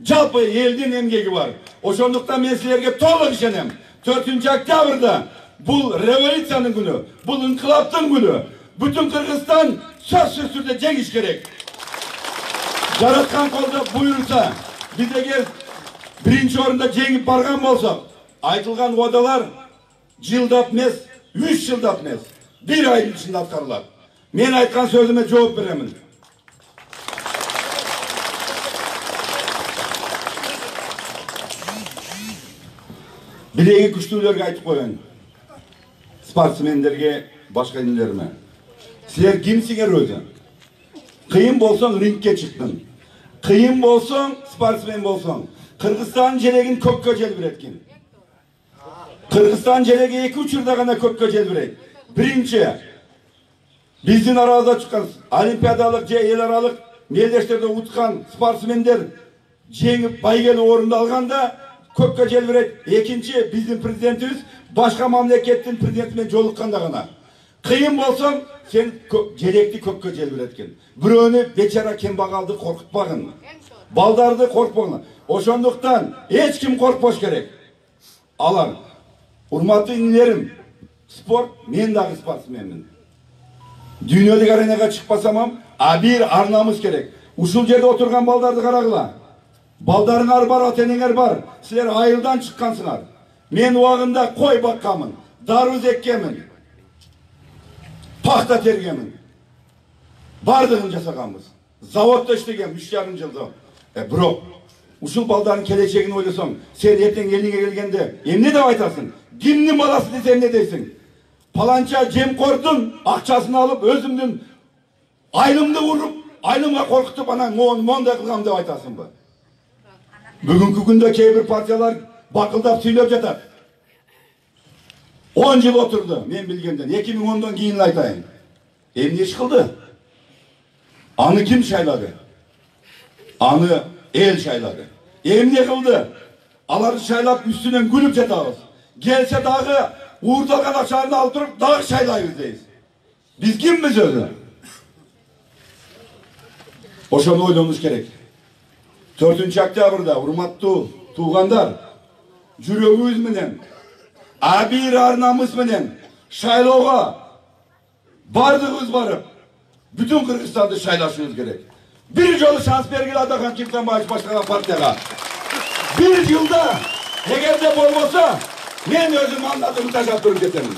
жалпы elдин эмгеги бар. Ошондуктан мен силерге толук ишенем. 4 октябрда бул революциянын күнү, бул инкылаптын күнү. Бүтүн Кыргызстан сөзсүз түрдө жеңиш керек. Жараткан колдо буйрса, биз эгер биринчи орунда жеңип барган болсок, айтылган уадалар жылдап эмес, 3 жылдап эмес, 1 айдын ичинде аткарылат. Мен айткан сөзүмө жооп беремин. Bileği güçlülerge aytıp koyun. Sportsmenlerge, başka dinlerime. Sizler kimsinger özü? Kıyım bolsan ringke çıktın. Kıyım bolsan sportsmen bolsan. Kırgızstan jelegin kökke jelbiretkin. Kırgızstan jelegi 2-3 yılda gana kökke jelbiret. Birinci, bizdin arada çıkan olimpiyadalık, el aralık, meldeşlerde utkan sportsmenler jеңip байгели орунду алганда kökke jelbiret. İkinci, bizim prezidentimiz başka mamlekettin prezidentimen jolukканда gana. Kıyım bolsan sen jelekti kökke jelbiretkin. Biröөнү bechara kembagalды korkutpagın. Baldardı korkpagın. Oşonduktan hiç kim korkpoş gerek. Alar. Urmatlı inlerim. Sport, men dagы sportsmenmin. Dünyadыk arenaga çıkpasamam, bir arnamız gerek. Uşul jerde oturgan baldardı karagıla. Baldarınar var, atenenger var. Sizler ayıldan çıkkansınlar. Men uağında koy bakkamın, daruz ekkemin, pakta tergemin. Bardığın jasaganбыз. Zavodda işlegen 3,5 yılda. Bro, uşul baldarın keleceğini oylasan, sen erten eline gelgende emne de aytasın? Kimnin balası desem ne deysin? Palanca Cemkor'dun akçasını alıp özümdün aylımdı vurup, aylımga korkutup bana monda kılgam dep aytasın bu. Bugünkü günde keyber partiyalar bakıldap söylep jatar. 10 yıl oturdu men bilgenden. 2010'dan keyin aytayın. Emne iş kıldı? Anı kim şayladı? Anı el şayladı. Emne kıldı? Aları şaylap üstünden gülüp jatabız. Gelse dağı uğurdagan akçalarını alıp durup dağı şaylayız deyiz. Biz kimmiz özü? Oşonu oylamamız gerek. 4 oktyabrda urmatlı tuğandar жүрөгүбүз менен абийир арнамыз менен шайлоого бардыгыбыз барып бүтүн Кыргызстанды шайлашыбыз керек. Bir жолу шанс бергиле Атакан Кимсанбаевич баштаган партияга. 1 жылда эгерде болбосо мен өзүм мандатымды таштап туруп кетемин.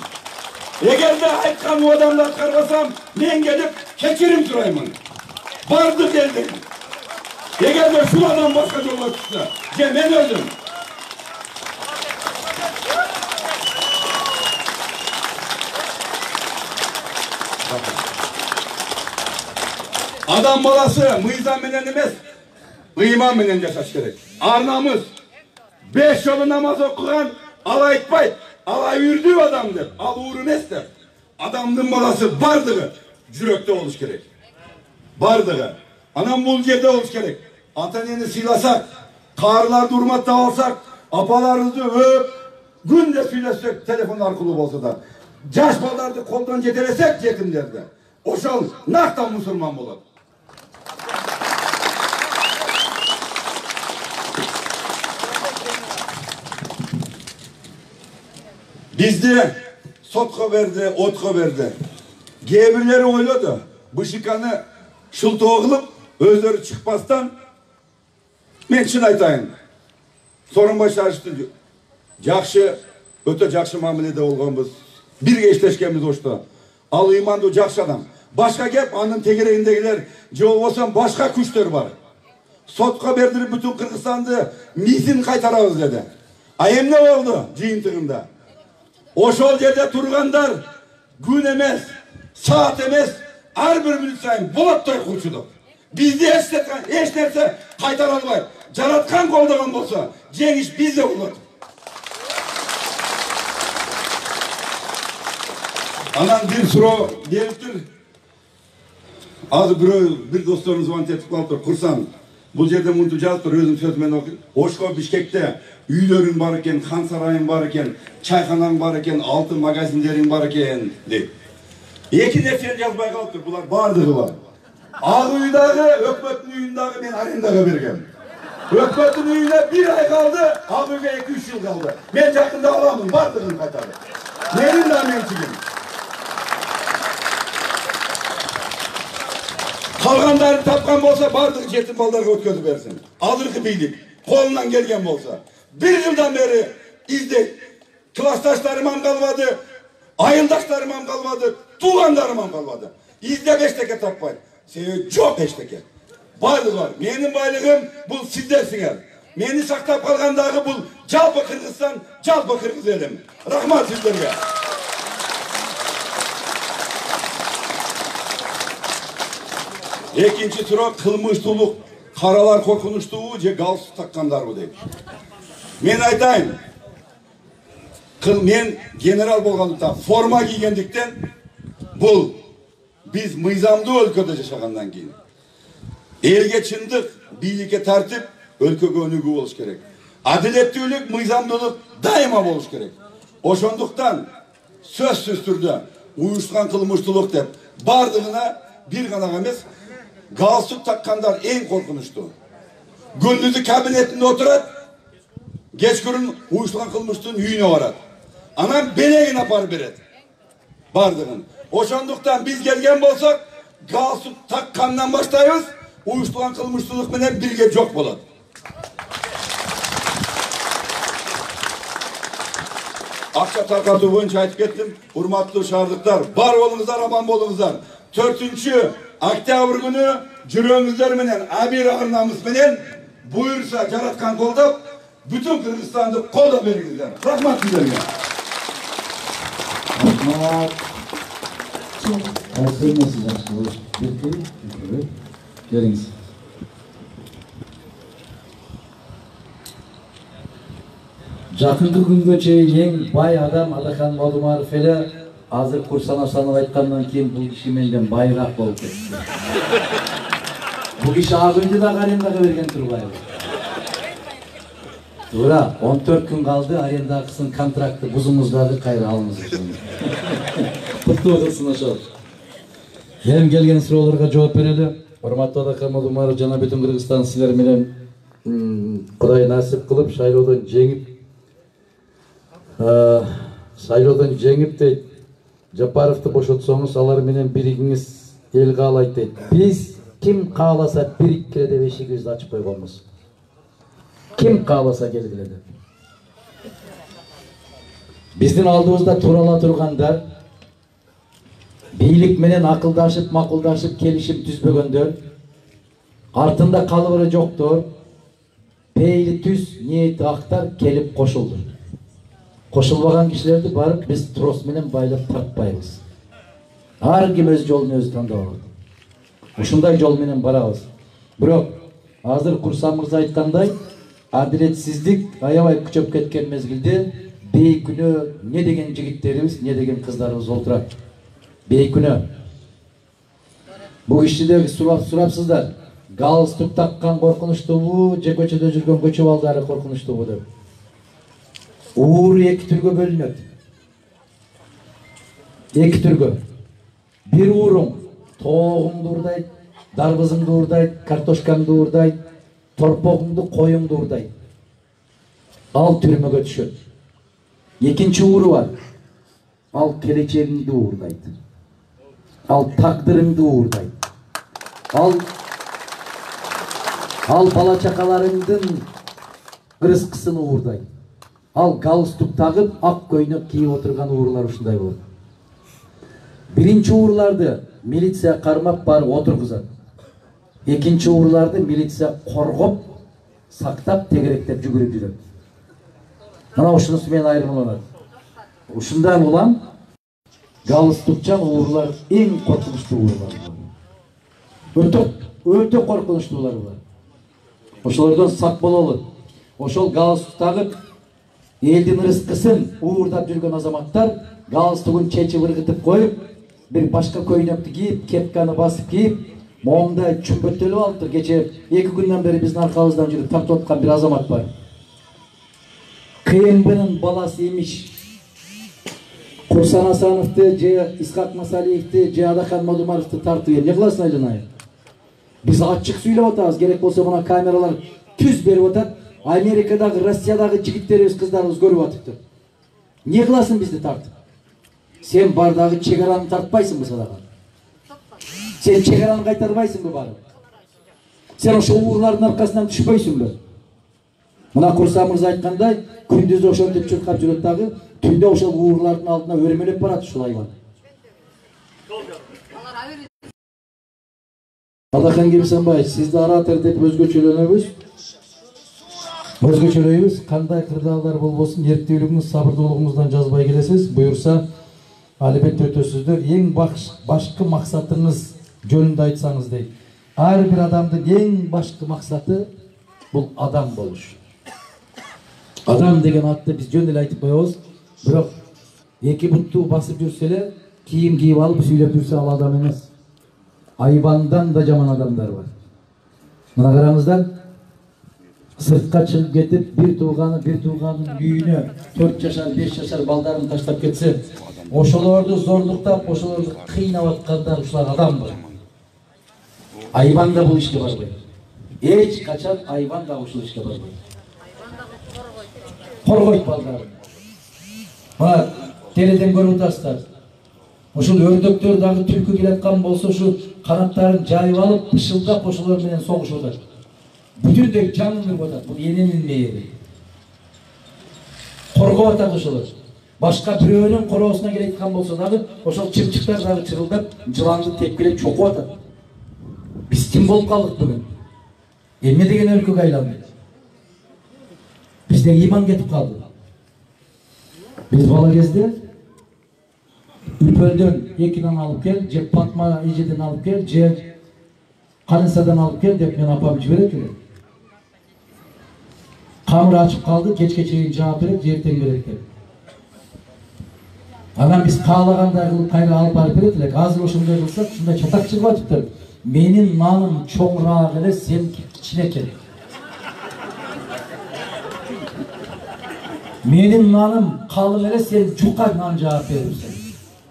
Эгерде айткан уадамды аткарбасам мен келип кечирим сураймын. Бардык элдин. Eğer de şu adam başka yola çıksa, ben öldüm. Adam balası mıyzan menen emez, iman menen yaşaş gerek. Arnamız 5 yolu namaz okugan, alay etpayt, alay ürdüğü adamdır, al uğur emesdir. Adamın balası bardığı, yürekte oluş gerek. Bardığı. Anam bul yerde oluş gerek. Ataneni silasak, karılarda hurmatla alsak, apalarınızı öp, günde söylesek telefon arkalı olsa da. Jaş baldardı koldan jetelesek yetimlerde. Oşal naktan Müslüman olur. Bizde sotka verdi, otka verdi. Gebirleri oyladı. Bışıkanı şıltığa kılıp özleri çıkmazdan men şunu aytayın. Sorun başarıştı. Jakşı, öte jakşı mamilede olganбыз. Birge işleşkenбиз oşta. Al imandı jakşı adam. Başka gep anın tegereğindekiler je bolbosam başka күчтөр var. Sotка berdirip bütün Kırgızstandı mizin kaytarabыз dedi. Emne oldu жыйынтыгында? Oşol jerde turgandar gün emez, saat emez, her bir minut sayın bolattoy kurçuduk. Bizde hiç nerse kaytar almayıp, Jaratkan koldagan bolsa, jеңиш bizde olur. Anan bir suroo geliptir. Az bir dostlarınız zvont etip kalıptır, kursan. Bu jerde muntu жазыптыр, özüm sözümen okuyup. Oşko Bişkekte üylörün var eken, Han sarayın var eken, çayxanaң var eken, altın magazinlerin var eken deyip. Эки нерсени жазбай калыптыр. Булар бардыгы бар. Ак үйдөгү, өкмөттүн үйүндөгү мен арендага бергем. Өкмөттүн үйүнө 1 ай калды, ак үйгө 2-3 жыл калды. Мен жакында аламын, бардыгын кайтарып. Менин да менчигим. Калгандарын тапкан болса, бардыгы жетим балдарга өткөзүп берсин. Азыркы бийлик колунан келген болса, 1 жылдан бери издейт. Классташтарым калбады, айылдаштарым калбады, туугандарым калбады. İzdep eşteke takmayın. Sebebi çok eşteke. Bardıq var. Benim baylığım bu sizdersiniz. Beni saktap kalgandağı bu Calpı Kırgızstan, Calpı Kırgız elim. Rahmat sizlerine. İkinci sıra kılmıştuluk, karalar korkunuştuğu ce galsız takkanlar bu değil. Men aytayım. Men general bolganlıktan, forma giygendikten bu biz mıyzamdı өлкөдө жашагандан кийин элге чындык, бийликке тартип, өлкөгө өнүгүү болуш керек. Адилеттүүлүк, мыйзамдуулук дайыма болуш керек. Ошондуктан сөзсүз түрдө уюшкан кылмыштуулук деп бардыгына бир гана эмес, галстук таккандар эң коркунучтуу. Gündüzü kabinetinde oturat, geçkürün uyuşturan kılmıştığın yüğüne varat. Anam belegin apar beret. Bardığın. Oşanduktan biz gelgen bolsak, galsuk takkandan başlayız, uyuşturan kılmıştılık menen birge çok bolat. Akça tarkatı boyunca aytıp kettim. Hurmatlı şahırdıklar, bar olunuzlar, aman bolunuzlar. 4. Oktyabr günü jüröңүздөр менен Абир Арнамыз менен buyursa жараткан колдоп, bütün Kırgızstan'da kolda бериңиздер. Rahmat sizlerге. Rahmat. Geliniz. Жақынғы күнгө чейин ең бай адам Алахан Молдумаров эле азыр Курсан Асанов айткандан кийин бул киши менден байыраак болуп кетти. Бул киши агынды да арендага берген турбайбы. Туура 14 күн калды, аренда акысын контрактты бузуңуздагы кайра алыңыз. Куттуу болсун ошол. Эми келген суроолорго жооп берели. Урматтуу Алахан Молдумаров жана бүтүн Кыргызстан силер менен Кудай насип кылып шайлоодон жеңип дейт. Жапаровду бошотсоңуз, алар менен биригиңиз эл каалайт дейт. Биз ким кааласа бириккиле деп эшигибизди ачып койгонбуз. Ким кааласа келгиле деп. Биздин алдыбызда турала тургандар, бийлик менен акылдашып, макулдашып, келишим түзбөгөндөр, артында калыбыры жоктор, пейли түз, ниети актар келип кошулду. Кошулбаган кишилерди барып биз трос менен байлап тартпайбыз. Ар ким өз жолун өзү тандап алат. Ушундай жол менен барабыз. Бирок азыр Курсан мырза айткандай, адилетсиздик аябай күчөп кеткен мезгилде бейкүнөө не деген жигиттерибиз, не деген кыздарыбыз олтурат. Бейкүнөө. Бул кишидеги сурапсыздар. Галстук таккан коркунучтуубу, же көчөдө жүргөн көчө балдары коркунучтуубу деп. Ууру эки түргө бөлүнөт. Эки түргө. Бир ууруң тоогуңду уурдайт, дарбызыңды уурдайт, картошкаңды уурдайт, торпогуңду, коюңду уурдайт. Ал түрмөгө түшөт. Экинчи ууру бар. Ал келечегиңди уурдайт. Ал тагдырыңды уурдайт. Ал бала чакаларыңдын ырыскысын уурдайт. Ал галстук тагып, ак көйнөк кийип отурган уурулар ушундай болот. Биринчи ууруларды милиция кармап барып отургузат. Экинчи ууруларды милиция коргоп, сактап, тегеректеп жүгүрүп жүрөт. Мына ушунусу менен айырмаланат. Ушундан улам галстукчан уурулар эң коркунучтуу уурулар. Өтө коркунучтуулар бар. Ошолордон сак бололу. Ошол галстук тагып элдин ырыскысын уурдап жүргөн азаматтар галстугун чечип ыргытып коюп, бир башка көйнөктү кийип, кепканы басып кийип, моңдай чүмбөттөлүп алыптыр. Кече 2 күндөн бери биздин аркабыздан жүрүп тартып аткан бир азамат бар. КМБнын баласы эмиш. Курсан Асановду, же Исхак Масалиевди, же Адахан Модумаровду тартып эмне кыласың Айланай? Биз ачык сүйлөп атабыз, керек болсо мына камералар түз берип атат. Америкадагы, Россиядагы жигиттерибиз, кыздарыбыз көрүп атыптыр. Не кыласың бизди тартып? Сен бардагы чегараны тартпайсыңбы садагы? Сен чегараны кайтарбайсыңбы барып? Сен ошо уурлардын аркасынан түшпөйсүңбү? Мына Курсан мырза айткандай, күндүз ошентип чуркап жүрөт дагы, түндө ошол уурлардын алдына өрмөлөп барат ушул айбан. Адахан Кемсанбаев, сизди оратор деп өзгөчөлөнөбүз. Өзгөчөлөйбүз. Кандай кырдаалдар болбосун, эрктүүлүгүңүз, сабырдуулугуңуздан жазбай келесиз. Буюрса, албетте өтөсүздөр. Эң башкы максатыңыз жөнүндө айтсаңыз дейт. Ар бир адамдын эң башкы максаты бул адам болуш. Адам деген атты биз жөн эле айтып коебуз. Бирок эки бутту басып жүрсө эле, кийим кийип алып сүйлөп жүрсө ал адам эмес. Айбандан да жаман адамдар бар. Мына караңыздар, сыртка чыгып кетип, бир тууганын үйүнө 4 жашар, 5 жашар балдарын таштап кетсе, ошолорду зорлуктап, ошолорду кыйнап аткандар ушулар адам бар. Айбан да бул ишке барбайт. Эч качан айбан да ушул ишке барбайт. Коргойт балдарын. Мына теледен көрүп атасыздар. Ушул өрдөктөр дагы түлкү келаткан болсо, ушул канаттарын жайып алып, пышылдап ошолор менен согушуп атат. Бүтүндөй жаңырып атат. Бул эненин мээри. Коргоп атат ошолор. Башка бирөөнүн короосуна келеткан болсо дагы, ошол чымчыктар дагы чырылдап, жыланды тепкилеп чокуп атат. Биз ким болуп калдык бүгүн? Эмне деген өлкөгө айланды? Бизде иман кетип калды. Биз бала кезде Үпөлдөн экинен алып кел, же Патма эжеден алып кел, же Канысадан алып кел деп мен апам жиберет эле. Камыр ачып калды, кечке чейин жаап берет, эртең берет деп. Анан биз каалагандай кылып кайра алып барып берет элек. Азыр ошондой кылсак, ушундай чатак чыгып атыптыр. Менин наным чоңураак эле, сеники кичинекей. Менин наным калың эле, сен жука нан жаап берипсиң.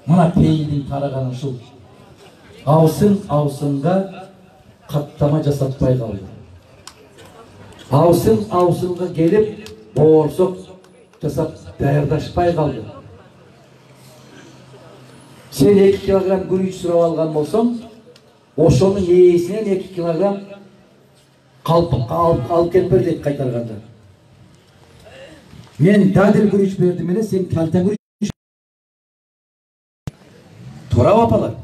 Мына пейилдин тараганы ушул. Аусың аусыңга каттама жасатпай калды. Аусың аусыңга келип, боорсок жасап даярдашпай калды. Сен 2 килограмм гүрүч сурап алган болсоң, ошонун ээсинен 2 килограмм алып келип бер дейт кайтарганда. Мен дадил гүрүч бердим эле, сен калта гүрүч. Туурабы апалар?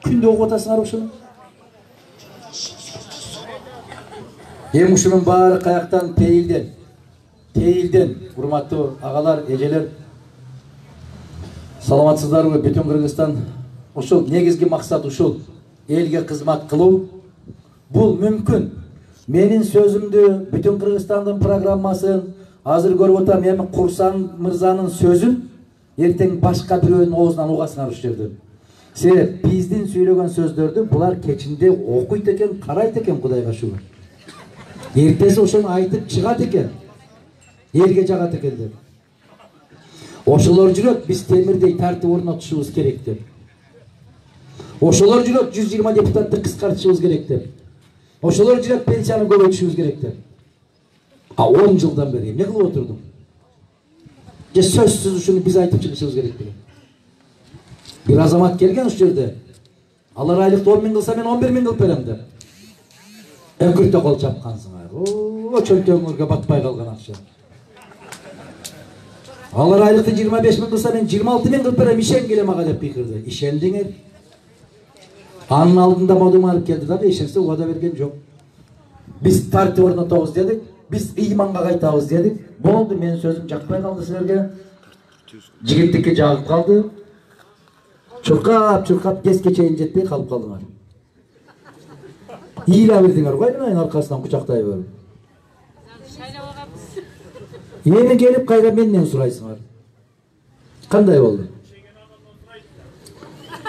Күндө окуп атасыңар ушуну. Эми ушунун баары каяктан? Пейилден. Пейилден, урматтуу агалар, эжелер. Саламатсыздарбы? Бүтүн Кыргызстан ушул негизги максат ушул. Элге кызмат кылуу. Бул мүмкүн. Менин сөзүмдү, Бүтүн Кыргызстандын программасын азыр көрүп атам, эми Курсан мырзанын сөзүн эртең башка бирөөнүн оозунан угасыңар ушул жерден. Себеп биздин сүйлөгөн сөздөрдү булар кечинде окуйт экен, карайт экен, Кудайга шүгүр. Эртеси ошону айтып чыгат экен. Элге жагат экен деп. Ошолор жүрөт, биз темирдей тартип орнотушубуз керек деп. Ошолор жүрөт, 120 депутатты кыскартышыбыз керек деп. Ошолор жүрөт, пенсияны көбөйтүшүбүз керек деп. А 10 жылдан бери эмне кылып отурдуң? Же сөзсүз ушуну биз айтып чыгышыбыз керек деген. Bir azamat kelgen uşu жерде. Алар айлыкты 10 миң кылса, мен 11 миң кылып берем деп. Өкүртө кол чапкансыңар. О, чөнтөгүңөргө батпай калган акча. Алар айлыкты 25 миң кылса, мен 26 миң кылып берем, ишенгиле мага деп пикирди. Ишендиңер. Анын алдында Модумаров келди да, ишенсе убада берген жок. Биз тартип орнотобуз дедик, биз ыйманга кайтабыз дедик. Болду, менин сөзүм жакпай калды силерге. Жигиттикке жагып калды. Чуркап, кеске чейин жетпей калып калдыңар. Ийла бердиңер го, айнын аркасынан кучактай берип. Эми келип кайра менден сурайсыңар. Кандай болду?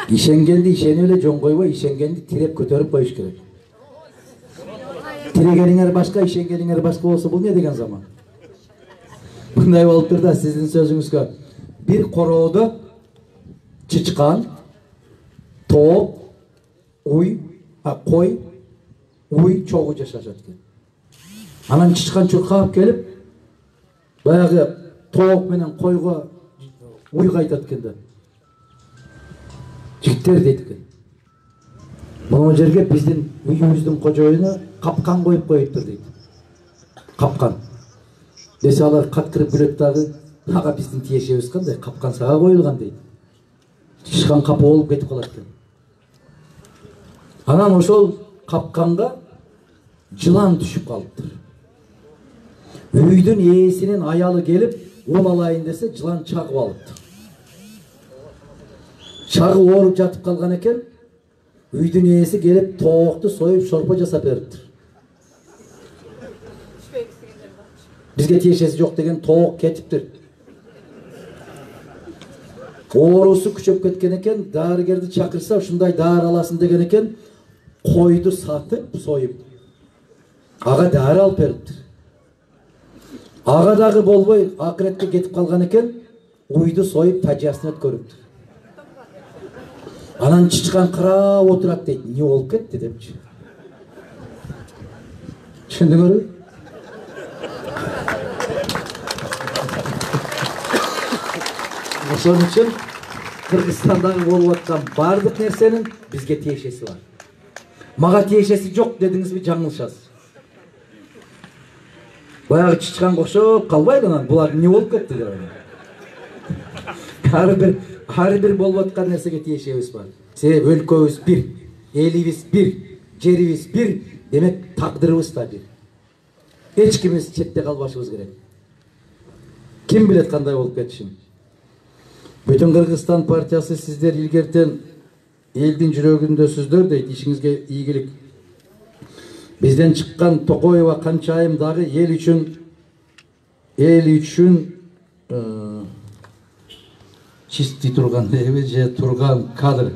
Ишенгенди ишенип эле жон койбой, ишенгенди тиреп көтөрүп коюш керек. Тирегениңер башка, ишенгениңер башка болсо, бул не деген заман? Мындай болуптур да, сиздин сөзүңүзгө бир короодо чычкан, тоок, уй, кой, уй чогуу жашашат экен. Анан чычкан чуркап келип, баягы тоок менен койго уйга айтат экен да. Жигиттер дейт экен. Могу жерге биздин үйүбүздүн кожоюна капкан коюп коюптур дейт. Капкан. Десе алар каткырып күлөт дагы, ага биздин тиешебиз кандай, капкан сага коюлган дейт. Чычкан капа болуп кетип калат экен. Анан ошол капканга жылан түшүп калыптыр. Үйдүн ээсинин аялы келип, ол алайын десе, жылан чагып алыптыр. Чагып ооруп жатып калган экен, үйдүн ээси келип тоокту союп шорпо жасап бериптир. Бизге тиешеси жок деген тоок кетиптир. Оорусу күчөп кеткен экен, дарыгерди чакырса, ушундай дары аласың деген экен, койду сатып, союп. Ага дары алып бериптир. Ага дагы болбой, акыретке кетип калган экен, уйду союп тажиясын өткөрүптүр. Анан чычкан карап отурат дейт, не болуп кетти депчи. Түшүндүңөрбү? Ошон үчүн Кыргызстандагы болуп аткан бардык нерсенин бизге тиешеси бар. Мага тиешеси жок дедиңизби, жаңылышасыз. Баягы чычкан окшоп калбайбы анан, булар не болуп кетти деп. Ар бир болуп аткан нерсеге тиешебиз бар. Себеби өлкөбүз бир, элибиз бир, жерибиз бир, демек тагдырыбыз да бир. Эч кимибиз четте калбашыбыз керек. Ким билет кандай болуп кетишин. Бүтүн Кыргызстан партиясы сиздер илгертен элдин жүрөгүндөсүздөр дейт, ишиңизге ийгилик. Бизден чыккан Токоева Канчайым дагы эл үчүн чисти турган деби же турган кадр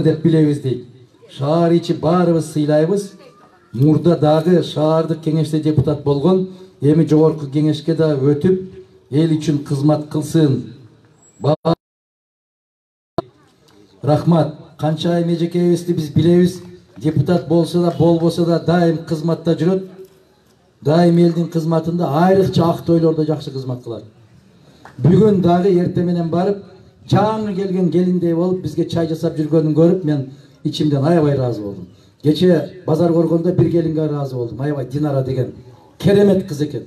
деп билебиз дейт. Шаар ичи баарыбыз сыйлайбыз. Мурда дагы шаардык кеңеште депутат болгон, эми жогорку кеңешке да өтүп, эл үчүн кызмат кылсын. Рахмат. Канчайым эжекебизди биз билебиз. Депутат болсо да, болбосо да дайым кызматта жүрөт. Дайым элдин кызматында, айрыкча Актойлордо жакшы кызмат кылат. Бүгүн дагы эрте менен барып, жаңы келген келиндей болуп, бизге чай жасап жүргөнүн көрүп, мен ичимден аябай ыраазы болдум. Кече базар көргөндө бир келинге ыраазы болдум. Аябай Динара деген керемет кыз экен.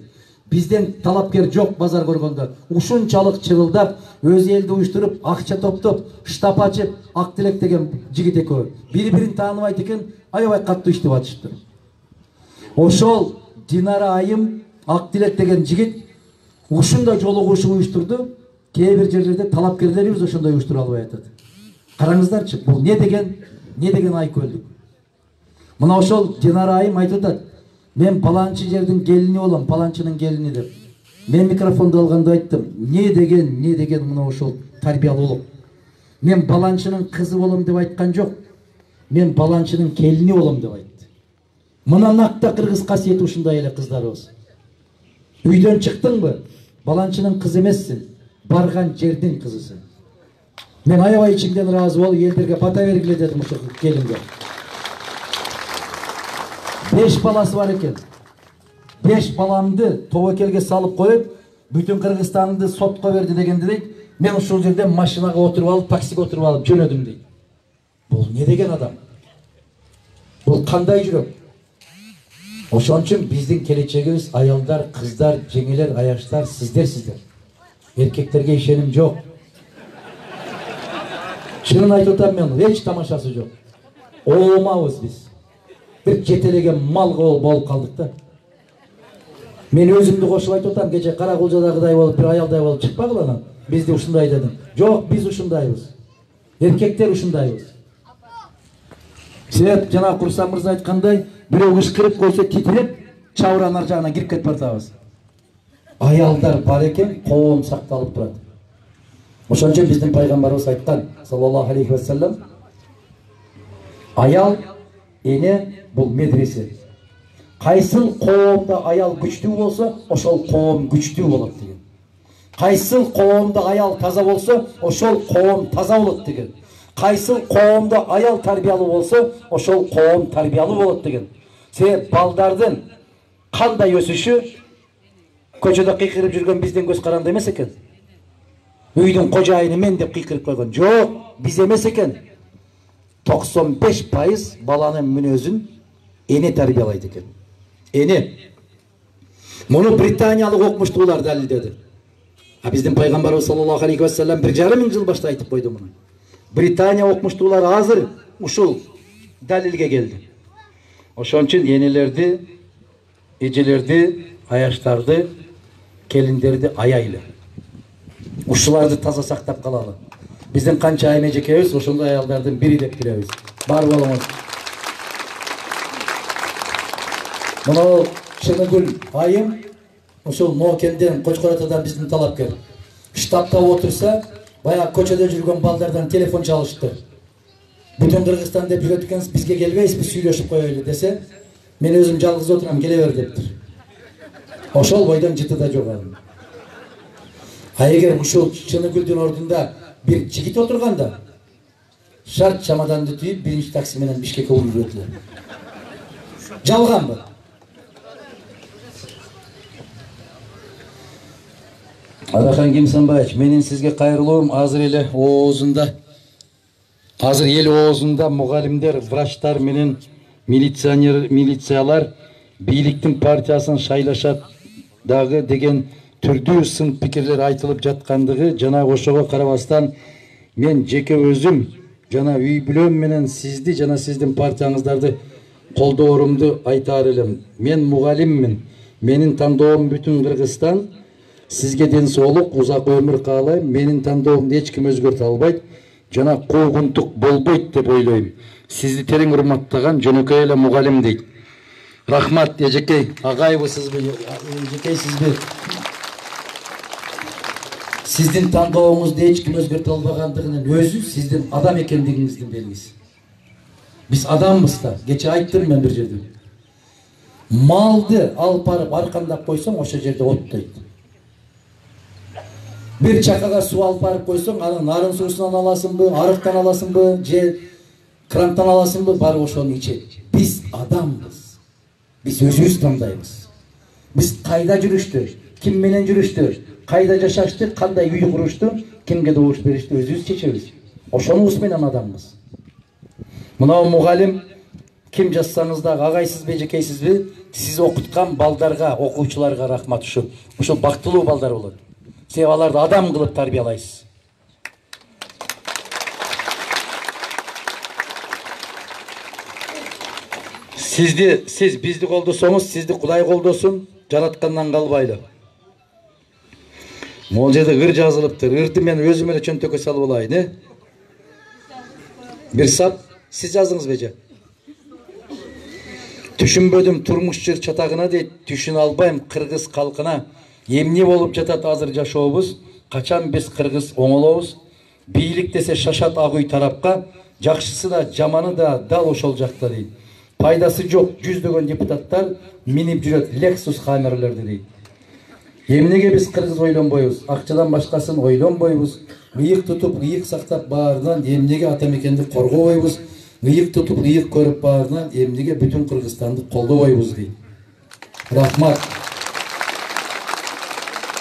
Бизден талапкер жок базар көргөндө. Ушунчалык чырылдап, өз элди уюштуруп, акча топтоп, штаб ачып, Актилек деген жигит экөө. Бири-бирин тааныбайт экен, аябай катуу иштеп атышыптыр. Ошол Динара айым, Актилек деген жигит ушундай жолугушуу уюштурду. Кээ бир жерлерде талапкерлерибиз ошондой уюштура албай атат. Караңыздарчы, бул не деген айкөлдүк. Мына ошол Динара айым айтып атат, мен паланчы жердин келини болом, паланчынын келини деп. Мен микрофонду алганда айттым, не деген мына ошол тарбиялуулук. Мен баланчынын кызы болом деп айткан жок. Мен баланчынын келини болом деп айтты. Мына накта кыргыз касиети ушундай эле кыздарыбыз. Үйдөн чыктыңбы? Баланчынын кызы эмессиң, барган жердин кызысың. Мен аябай ичимден ыраазы болуп, элдерге бата бергиле дедим ошол келинге. 5 баласы бар экен. 5 баламды тобокелге салып коюп, бүтүн Кыргызстанды сотко берди дегенди дейт. Мен ушул жерде машинага отуруп алып, таксиге отуруп алып жөнөдүм дейт. Бул не деген адам? Бул кандай жүрөк? Ошон үчүн биздин келечегибиз аялдар, кыздар, жеңелер, аяштар, сиздер. Эркектерге ишеним жок. Чынын айтып атам мен, эч тамашасы жок. Оомабыз биз. Bir жетелеген мал болуп калдык да. Мен өзүмдү кошуп айтып атам, кече Каракулжадагыдай болуп, бир аялдай болуп чыкпагыла анан. Бизди ушундай дедим. Жок, биз ушундайбыз. Эркектер ушундайбыз. Себеп жана Курсан мырза айткандай, бирөө кышкырып койсо титиреп, чабыранын ар жагына кирип кетип баратабыз. Аялдар бар экен, коом сакталып турат. Ошон үчүн биздин пайгамбарыбыз айткан, саллаллаху алейхи ва саллям, аял эне бул медресе. Кайсыл коомдо аял күчтүү болсо, ошол коом күчтүү болот деген. Кайсыл коомдо аял таза болсо, ошол коом таза болот деген. Кайсыл коомдо аял тарбиялуу болсо, ошол коом тарбиялуу болот деген. Себеп балдардын кандай өсүшү көчөдө кыйкырып жүргөн биздин көз каранды эмес экен. Үйдүн кожайыны мен деп кыйкырып койгон. Жок, биз эмес экен. 95% баланын мүнөзүн эне тарбиялайт экен. Эне. Муну британиялык окумуштуулар далилдеди. А биздин пайгамбарыбыз саллаллаху алейхи ва саллям 1,5 миң жыл башта айтып койду муну. Британия окумуштуулары азыр ушул далилге келди. Ошон үчүн энелерди, эжелерди, аяштарды, келиндерди аяйлы. Ушуларды таза сактап калалы. Биздин канча айме жекебиз ошондой аялдардын бири деп билебиз. Бар болуңуз. Мына Чыныгүл айым ошол Ноокелден, Кочкор Атадан биздин талапкер. Штабта отурса, баягы көчөдө жүргөн балдардан телефон чалышты. Бүтүн Кыргызстан деп жүрөт экенсиз, бизге келбейсизби, сүйлөшүп коелу десе, мен өзүм жалгыз отурам, келе бер дептир. Ошол бойдон жыты да жок анын. А эгер ушул Чыныгүлдүн ордунда бир жигит отурганда, шарт чамаданды түйүп, биринчи такси менен Бишкекке уруп жүрөтүлөр. Жалганбы? Адахан Кимсанбаевич, менин сизге кайрылуум азыр эле оозунда, азыр эл оозунда мугалимдер, врачтар менен милициялар бийликтин партиясын шайлашат дагы деген түрдүү сын пикирлер айтылып жаткандыгы жана ошого карабастан мен жеке өзүм жана үй бүлөм менен сизди жана сиздин партияңыздарды колдоорумду айтаар элем. Мен мугалиммин. Менин тандоом бүтүн Кыргызстан. Сизге ден соолук, узак өмүр каалайм. Менин тандоомду эч ким өзгөртө албайт жана куугунтук болбойт деп ойлойм. Сизди терең урматтаган жөнөкөй эле мугалим дейт. Рахмат, эжекей. Агайбы сизби, эжекей сизби. Сиздин тандоооңузду эч ким өзгөртө албагандыгынын өзү сиздин адам экендигиңиздин белгиси. Биз адамбыз да. Кече айттым мен бир жерде. Малды алып барып аркандап койсоң, ошол жерде оттойт. Bir çakaga su alıp barıp koysun, anın narın suusundan alasınbı, arıktan alasınbı, je kranktan alasınbı, bari oşonu içet. Biz adamız. Biz özümüz tandayız. Biz kayda жүрүштү, kim menen жүрүштү, kayda жашаштı, kanday üyü kuruştu, kimge doğuş berişti, özümüz çeçebiz. Oşonubuz menen adamız. Muna mugalim, kim жазсаңыз да, агайсыз бе, жекейсиз бе, siz окуткан балдарга, окуучуларга рахмат ушул. Ушул бактылуу балдар болот. Себеп аларды адам кылып тарбиялайсыз. Сиз бизди колдосоңуз, сизди Кудай колдосун, жараткандан калбайлы. Могул жерде ыр жазылыптыр. Ырды мен өзүм эле чөнтөккө салып алайын, э? Бир сап, сиз жаздыңыз беже? Түшүнбөдүм турмуш жыр чатагына дейт, түшүнө албайм кыргыз калкына. Эмне болуп жатат азыр жашообуз, качан биз кыргыз оңолобуз? Бийлик десе шашат ак үй тарапка, жакшысы да жаманы да дал ошол жакта дейт. Пайдасы жок жүздөгөн депутаттар минип жүрөт Lexus Hammer'лерди дейт. Эмнеге биз кыргыз ойлонбойбуз, акчадан башкасын ойлонбойбуз, ыйык тутуп, ыйык сактап баарынан эмнеге ата мекенди коргобойбуз, ыйык тутуп, ыйык көрүп баарынан эмнеге бүтүн Кыргызстанды колдобойбуз дейт. Рахмат.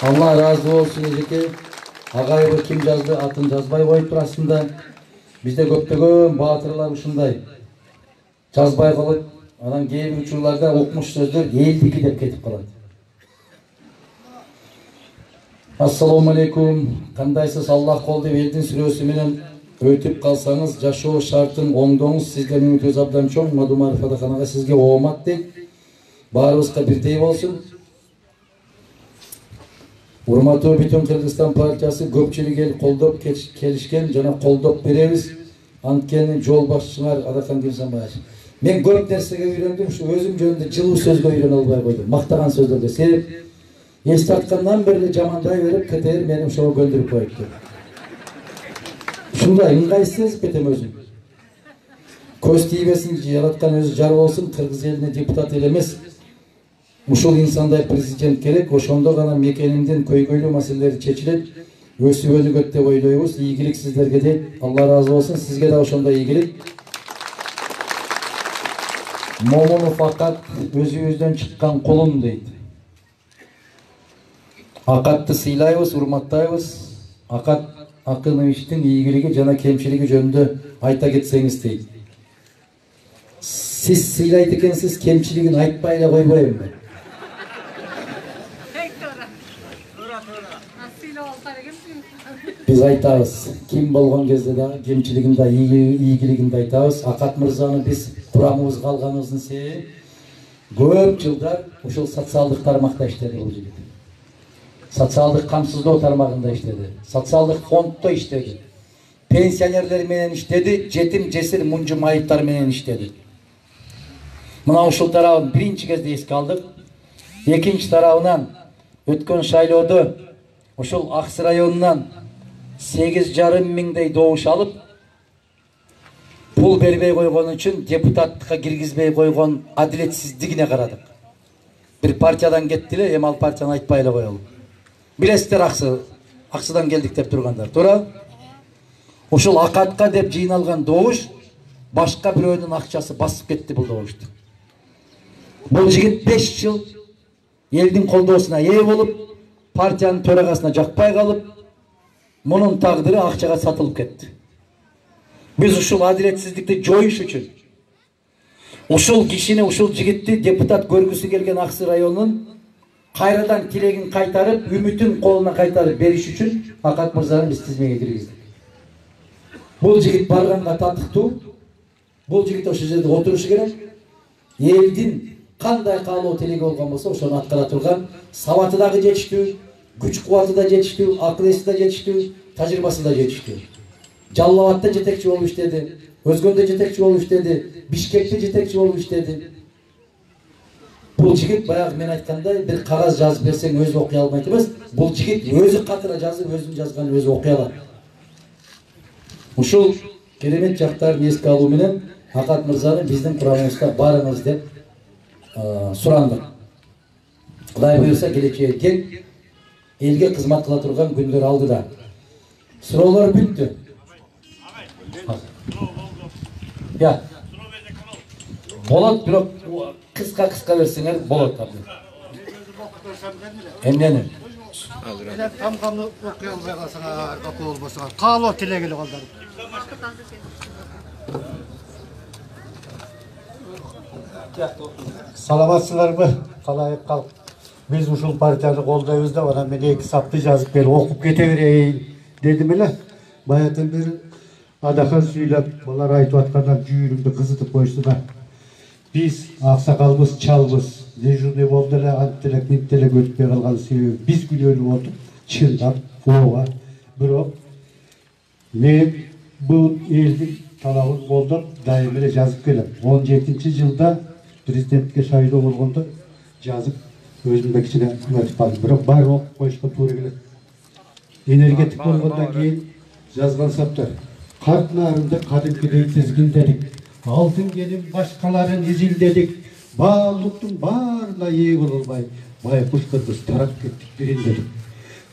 Allah razı olsun ejеке. Агайбы ким жазды, атын жазбай коюп расында. Бизде көптөгөн баатырлар ушундай. Жазбай коет, анан кээ бир учурларда окмуш сөздөр элдики деп кетип калат. Ассаламу алейкум. Кандайсыз Аллах кол деп элдин сүрөсү менен өтүп калсаңыз, жашоо шартын оңдоңуз. Сиздердин үмүтүңүз абдан чоң. Мадумаров Адаханага сизге оомат дейт. Баарыбызга бирдей болсун. Урматтуу бүтүн Кыргызстан партиясы көпчүлүк эл колдоп келишкен жана колдоп беребиз. Анткени жол башчыңар Адахан Кимсанбаевич. Мен көп нерсеге үйрөндүм, ушу өзүм жөнүндө жылуу сөзгө үйрөнө албай койдум. Мактаган сөздөргө себеп эсте аткандан бери жамандай берип, КТР мени ошого көндүрүп коюпту. Ушундай ыңгайсыз кетем өзүм. Көз тийбесин, жараткан өзү жар болсун, кыргыз элине депутат эле эмес. Ушул инсандай президент керек, ошондо гана мекенimдин көйгөйлүү маселелери чечилет, өсүп өнүгөт деп ойлойбуз. Ийгилик сиздерге дейт. Алла разы болсун, сизге да ошондой ийгилик. Момунов Акат өзүбүздөн чыккан кулум дейт. Акатты сыйлайбыз, урматтайбыз. Акат Акыновичтин ийгилиги жана кемчилиги жөнүндө айта кетсеңиз дейт. Сиз сыйлайт экенсиз, кемчилигин айтпай эле койбойм. Биз айтабыз, ким болгон кезде да кемчилигин да ийгилигин да айтабыз. Акат мырзаны биз курамыбызга алганыбыздын себеби көп жылдар ушул социалдык тармакта иштеди бул жигит. Социалдык камсыздоо тармагында иштеди. Социалдык фонддо иштеди. Пенсионерлер менен иштеди, жетим жесир мунжу майыптар менен иштеди. Мына ушул тарабын биринчи кезде эске алдык. Экинчи тарабынан өткөн шайлоодо ушул Аксы районунан 8,5 миңдей добуш алып, пул бербей койгон үчүн депутаттыкка киргизбей койгон адилетсиздигине карадык. Бир партиядан кетти эле, эми ал партияны айтпай эле коелу. Билесиздер, Аксыдан келдик деп тургандар, туура? Ушул Акатка деп жыйналган добуш башка бирөөнүн акчасы басып кетти бул добушту. Бул жигит 5 жыл элдин колдоосуна ээ болуп, партиянын төрагасына жакпай калып, мунун тагдыры акчага сатылып кетти. Биз ушул адилетсиздикти жоюш үчүн ушул кишини, ушул жигитти депутат көргүсү келген Аксы районунун кайрадан тилегин кайтарып, үмүтүн колуна кайтарып бериш үчүн Акат мырзаны биз тизмеге киргиздик. Бул жигит барганга татыктуу. Бул жигит ошол жерде отурушу керек. Элдин кандай каалоо тилеги болгон болсо ошону аткара турган, сабаты дагы жетиштүү, күч кубаты да жетиштүү, акыл эси да жетиштүү, тажрыйбасы да жетиштүү. Жалал Абадта жетекчи болуп иштеди, өзгөндө жетекчи болуп иштеди, Бишкекте жетекчи болуп иштеди. Бул жигит баягы мен айткандай бир кагаз жазып берсең өзү окуй албайт эмес. Бул жигит өзү катыра жазып, өзүнүн жазганын өзү окуй алат. Ушул керемет жактарын эске алуу менен Акат мырзаны биздин курамыбызга барыңыз деп сурандык. Кудай буюрса келечеге кел, элге кызмат кыла турган күндөр алдыда. Суроолор бүттү. Я. Болот, бирок кыска берсеңер болот. Эмнени? Тамганы окуй албай калсаңар, окуй болбосоңар, каалоо тилеги эле калдыр. Саламатсыздарбы, калайык калк. Биз ушул партияны колдойбуз да, анан мен 2 сапты жазып берип окуп кете берейин дедим эле. Баягы бир адахан сүйлөп, булар айтып аткандан жүйрүмдү кызытып коюшту да. Биз аксакалбыз, чалбыз, дежурный болду эле, анттелек, минттелек өтпөй калган себеби биз күнөөлүү болдук, чындап, ооба. Бирок мен бул элдин талабын колдоп, дайым эле жазып келем. 17-жылда президентке шайлоо болгондо жазып өзүмдө кичине өтүп калдым. Бирок баары окуп коюшка туура келет. Энергетик болгондон кийин жазган саптар. Карт нарында кадимкидей тизгиндедик. Алтын келим башкаларын изилдедик. Баалыктын баарына ээ боло албай, байкуш кыргыз тарап кеттик бириндедик.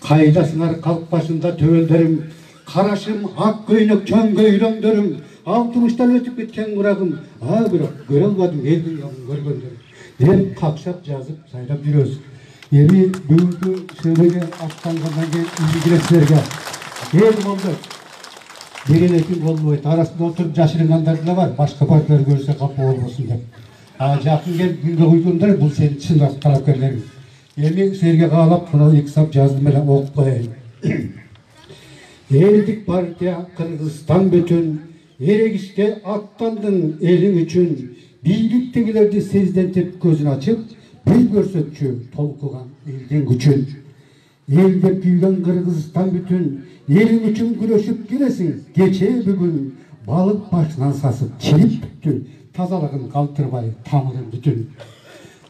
Кайдасыңар калк башында төбөлдөрүм, карашым ак көйнөк чоң көйлөңдөрүм, алтымыштан өтүп кеткен курагым, бирок көрө албадым элдин ямын көргөндөрүм. Деп какшап жазып сайлап жүрөбүз. Эми бүгүнкү сөйлөгө аттангандан кийин илгилесилерге эл болду. Дегенекин болбойт. Арасында отуруп жашыргандар да бар. Башка партиялар көрсө капа болбосун деп. Жакын келип күнгө куйгундар, бул сенин чын талапкерлериң. Эми силерге каалап мына 2 сап жаздым эле, окуп коеюн. Элдик партия Кыргызстан бүтүн, эрегишке аттандың элиң үчүн, бийликтегилерди сездентип көзүн ачып, бил көрсөтчү толкуган элдин күчүн. Эл деп күйгөн Кыргызстан бүтүн, элиң үчүн күрөшүп келесиң, кече бүгүн балык башынан сасып чирип бүттү, тазалыгын калтырбай тамырын бүтүн.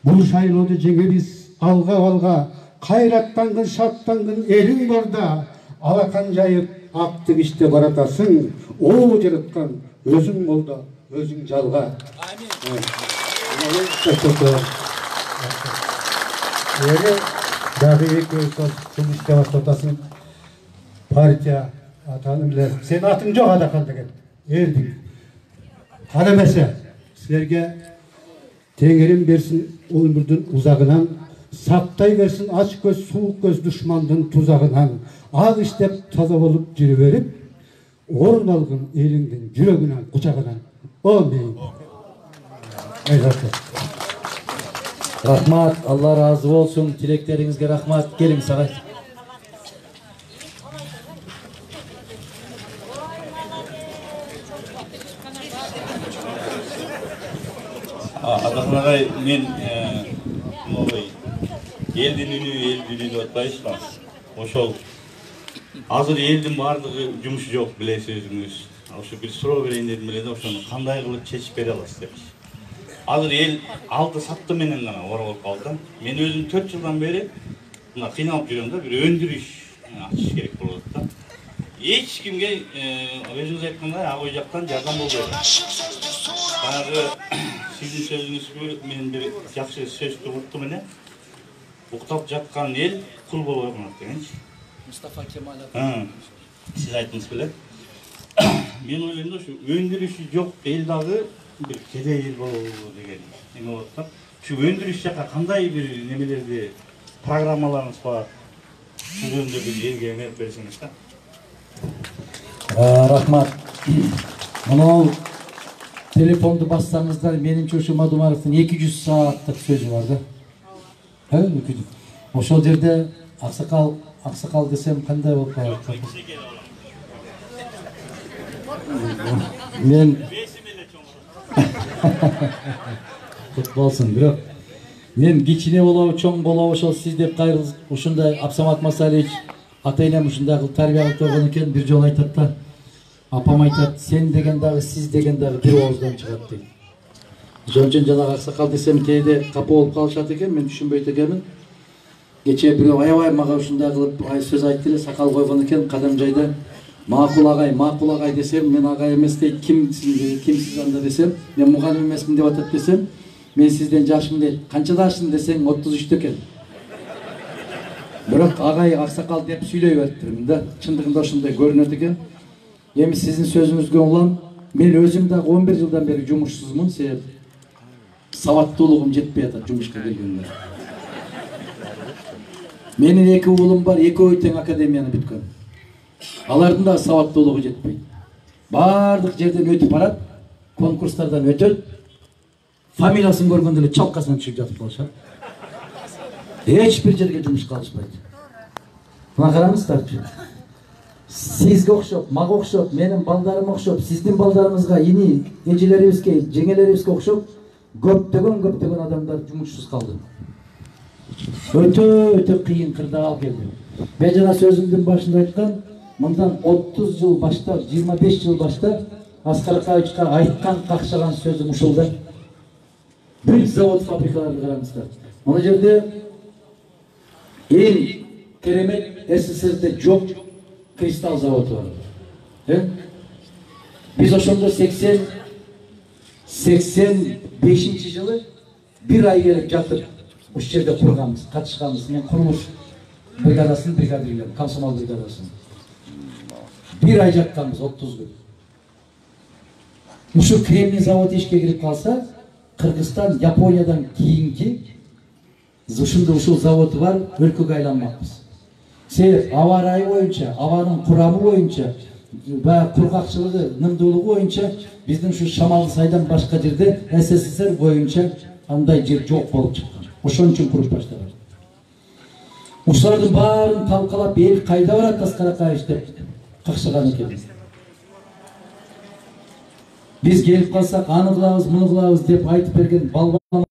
Бул шайлооду жеңебиз алга, кайраттангын, шаттангын элиң барда, алакан жайып актык иште баратасың, оо жараткан өзүң болду, өзүң жалга. Амин. Öyle daha bir şunu işte başlatasın. Partiya atanı bilir. Senin atın yok Adakan degen. Erdik. Adamese sizlerge Tengerim bersin ömürdün uzağından, saktay versin aç göz, soğuk göz düşmandın tuzağından, ağ iştep taza olup ciri verip, orun algın elinden, yüreğinden, kucağından. Amin. Eyvallah. Rahmat, Allah razı olsun. Dilekleringizge rahmat. Gelin saray. Adakan ağay, men elдің үнü, el dününü atlayışmaz. Oşol. Hazır elдің bardығы жұмысы жоқ, білесіз өзіңіз. Oşu bir soru vereyim dedim bile de oşonu qanday qılıp çeşip bere alасыз demiş. Hazır el aldı sattı menen gana oralып kaldı. Men özüm 4 yıldan beri mına kıynalıp жүрөм да, bir öndürüş açış gerek болады да. Hiç kimge özünüz aytқандай ақ ой жақтан жардам болбойт. Баягы сиздин сөзүңүзгө мен bir жакшы сөз уктум эле. Уктап жаткан ел кул болбой калат дегенчи. Mustafa Kemal Siz ayттыңыз беле. Мен ойлойм да ушу өндүрүшү жок эл дагы bir кедей эл болобу деген эме болот да. Ушу өндүрүш жака кандай bir немелерди программаларыңыз бар? Бул жөнүндө bir элге эңип берсеңиз да. Rahmat. Bunu telefonda bassanızda menimçe şu Madumarov'un 200 saatlik sözü vardı. He, 200. O şu yerde aksakal desem kanday olup kalır. Men tutbolsun biro. Men kичине болобу, чоң болобу ошол сиз деп кайрылып ушундай Абсамат Масалевич ата-энем ушундай кылып тарбия кылып койгон экен, бир жолу айтат да. Апам айтат, сен деген дагы, сиз деген дагы бир ооздан чыгат дейт. Ошон үчүн жанагы аксакал десем кээде капа болуп калышат экен, мен түшүнбөйт экенмин. Кечээ бирөө аябай мага ушундай кылып сөз айтты эле, сакал койгон экен кадам жайда. Макул агай десем, мен агай эмес дейт, кимсиз анда десем, мен муганым эмесмин деп атат десем, мен сизден жашмын дейт. Канчадашсың десең 33 экен. Бирок агай аксакал деп сүйлөй бериптирмин да. Чындыгында ошондой көрүнөт экен. Эми сиздин сөзүңүзгө улам, мен өзүм дагы 11 жылдан бери жумушсузмун, себеп сабаттуулугум жетпей атат жумушка келгенде. Менин 2 уулум бар, экөөй тең академияны бүткөн. Алардын да сабаттуулугу жетпейт. Бардык жерден өтүп барат, конкурстардан өтөт. Фамилиясын көргөндө эле чалкасынан түшүп жатып калышат. Эч бир жерге жумушка алышпайт. Мына караңыздарчы. Sizge okşop, mağ okşop, benim baldarım okşop, sizin baldarınızga, ini, ecilerimizge, jеңелерибизге okşop, köptögön adamlar jumuşsuz kaldı. Öte kıyın kırdaal geldi. Ben jana sözümdün başında aytkan, bundan 30 yıl başta, 25 yıl başta, Askar Akaevich'e aytkan, kakşagan sözüm uşulda. Bir zavod fabrikalarını karamızda. Ona jerde, en keremet SSR'de çok kristal zavodu var. Biz oşonda 85 yılı bir ay gelip yatıp o yerde kurganız, katışkanız, men kuruluş brigadasının brigadiriyle, komsomol brigadasının. Bir ay yatkanız, 30 gün. Uşu Kremli zavodu işe girip kalsa, Kırgızstan, Japonya'dan kiyinki, ушунда ушул заводу бар, өлкөгө айланмакпыз. Себеп аба ырайы боюнча, абанын курамы боюнча, баягы кургакчылыгы, нымдуулугу боюнча биздин ушу Шамалды сайдан башка жерде СССР боюнча андай жер жок болуп чыккан. Ошон үчүн куруп баштаган. Ушулардын баарын талкалап, эл кайда барат Аскар Акаевич деп какшыган экен. Биз келип калсак, аны кылабыз, муну кылабыз деп айтып берген балбан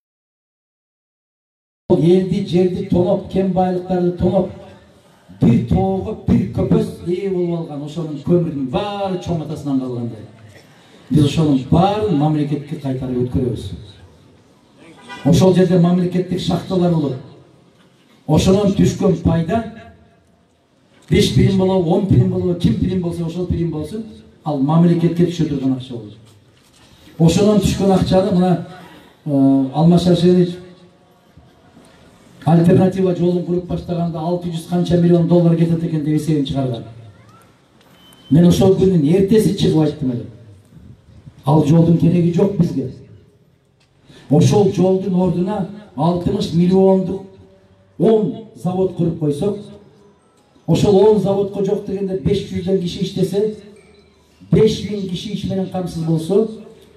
елди, жерди тоноп, кен байлыктарды тоноп, bir тоого bir көпөс ээ болуп алган, ошонун көмүрдүн баары чоң атасынан калгандай. Биз ошонун баарын мамлекетке кайтарып өткөрөбүз. Ошол жерде мамлекеттик шахталар болот. Ошонун түшкөн пайда 5 прим болобу, 10 прим болобу, ким прим болсо ошол прим болсун, ал мамлекетке түшө турган акча болот. Ошонун түшкөн акчаны мына Алмаз Шаршенович Альтернатива жолун куруп баштаганда 600 канча миллион доллар кетет экен деп эсебин чыгарган. Мен ошол күнүн эртеси чыгып айттым эле. Ал жолдун кереги жок бизге. Ошол жолдун ордуна 60 миллиондук 10 завод куруп койсок, ошол 10 заводко жок дегенде 500 киши иштесе, 5000 киши иш менен камсыз болсо,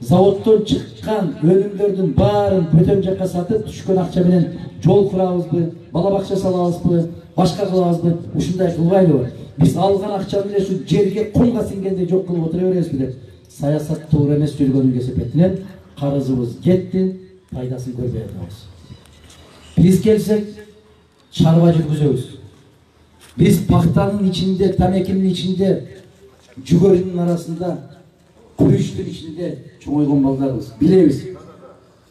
заводтон чыккан өнүмдөрдүн баарын бөтөн жакка сатып, түшкөн акча менен жол курабызбы, бала бакча салабызбы, башка кылабызбы, ушундай кылбайлыбы? Биз алган акчаны эле ушу жерге кумга сиңгендей жок кылып отура беребизби деп. Саясат туура эмес жүргөнүн кесепетинен карызыбыз кетти, пайдасын көрбөй атабыз. Биз келсек, чарба жүргүзөбүз. Биз пактанын ичинде, тамекинин ичинде, жүгөрүнүн арасында, күрүчтүн ичинде чоңойгон балдарбыз. Билебиз.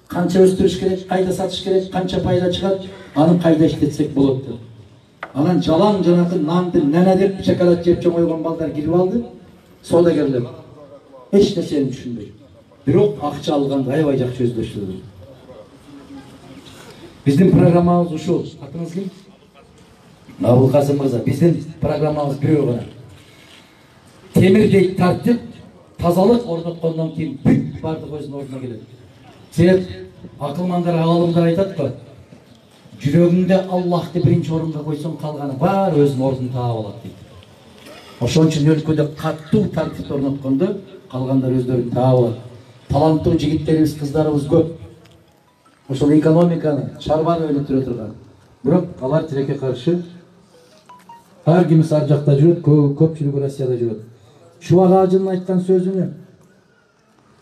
Канча өстүрүш керек, кайда сатыш керек, канча пайда чыгат, аны кайда иштетсек болот деп. Анан жалаң жанакы нанды нана деп шоколад жеп чоңойгон балдар кирип алды. Соодагерлер эч нерсени түшүнбөйт. Бирок акча алганда аябай жакшы өздөштүрдү. Биздин программабыз ушул. Атыңыз ким? Абылкасым мырза. Биздин программабыз бирөө гана. Темирдей тартып, тазалык орноткондон кийин бүт бардык өзүнүн ордуна келет. Себеп акылмандар, агалымдар айтат го. Жүрөгүңдө Аллахты биринчи орунга койсоң, калганы бар өзүнүн ордун таап алат дейт. Ошон үчүн өлкөдө каттуу тартипти орноткондо калгандар өздөрүн таап алат. Таланттуу жигиттерибиз, кыздарыбыз көп. Ошол экономиканы, чарбаны өнүктүрө турган. Бирок алар тилекке каршы ар кимиси ар жакта жүрөт, көпчүлүгү Россияда жүрөт. Шубак Ажынын айткан сөзүнү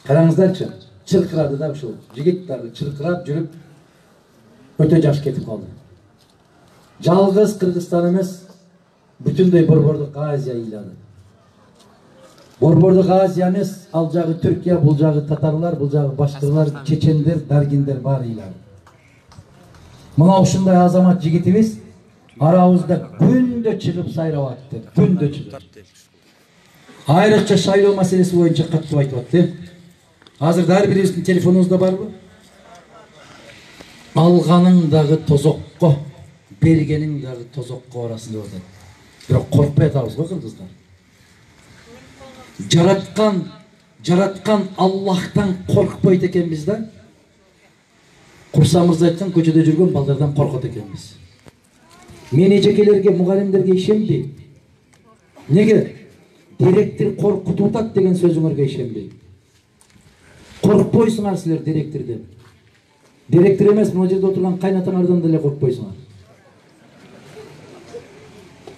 караңыздарчы, чыркырады да ушул. Жигит дагы чыркырап жүрүп өтө жаш кетип калды. Жалгыз Кыргызстан эмес, бүтүндөй Борбордук Азия ыйлады. Борбордук Азия эмес, ал жагы Түркия, бул жагы татарлар, бул жагы башкырлар, чечендер, даргиндер баары ыйлады. Мына ушундай азамат жигитибиз арабызда күндө чыгып сайрап атты, күндө чыгып. Айрыкча шайлоо маселеси боюнча каттуу айтып атты. Азыр ар бирибиздин телефонубузда барбы? Алганың дагы тозокко, бергениң дагы тозокко барасың деп атат. Бирок коркпой атабыз го кыргыздар. Жараткан Аллахтан коркпойт экенбиз да. Курсамыз айткан көчөдө жүргөн балдардан коркот экенбиз. Мен эжекелерге, мугалимдерге ишенбейм. Неге? Директор коркутуп атат деген сөзүңөргө ишенбейм. Коркпойсуңар силер директорден. Директор эмес, мына жерде отурган кайнатаңардан деле коркпойсуңар.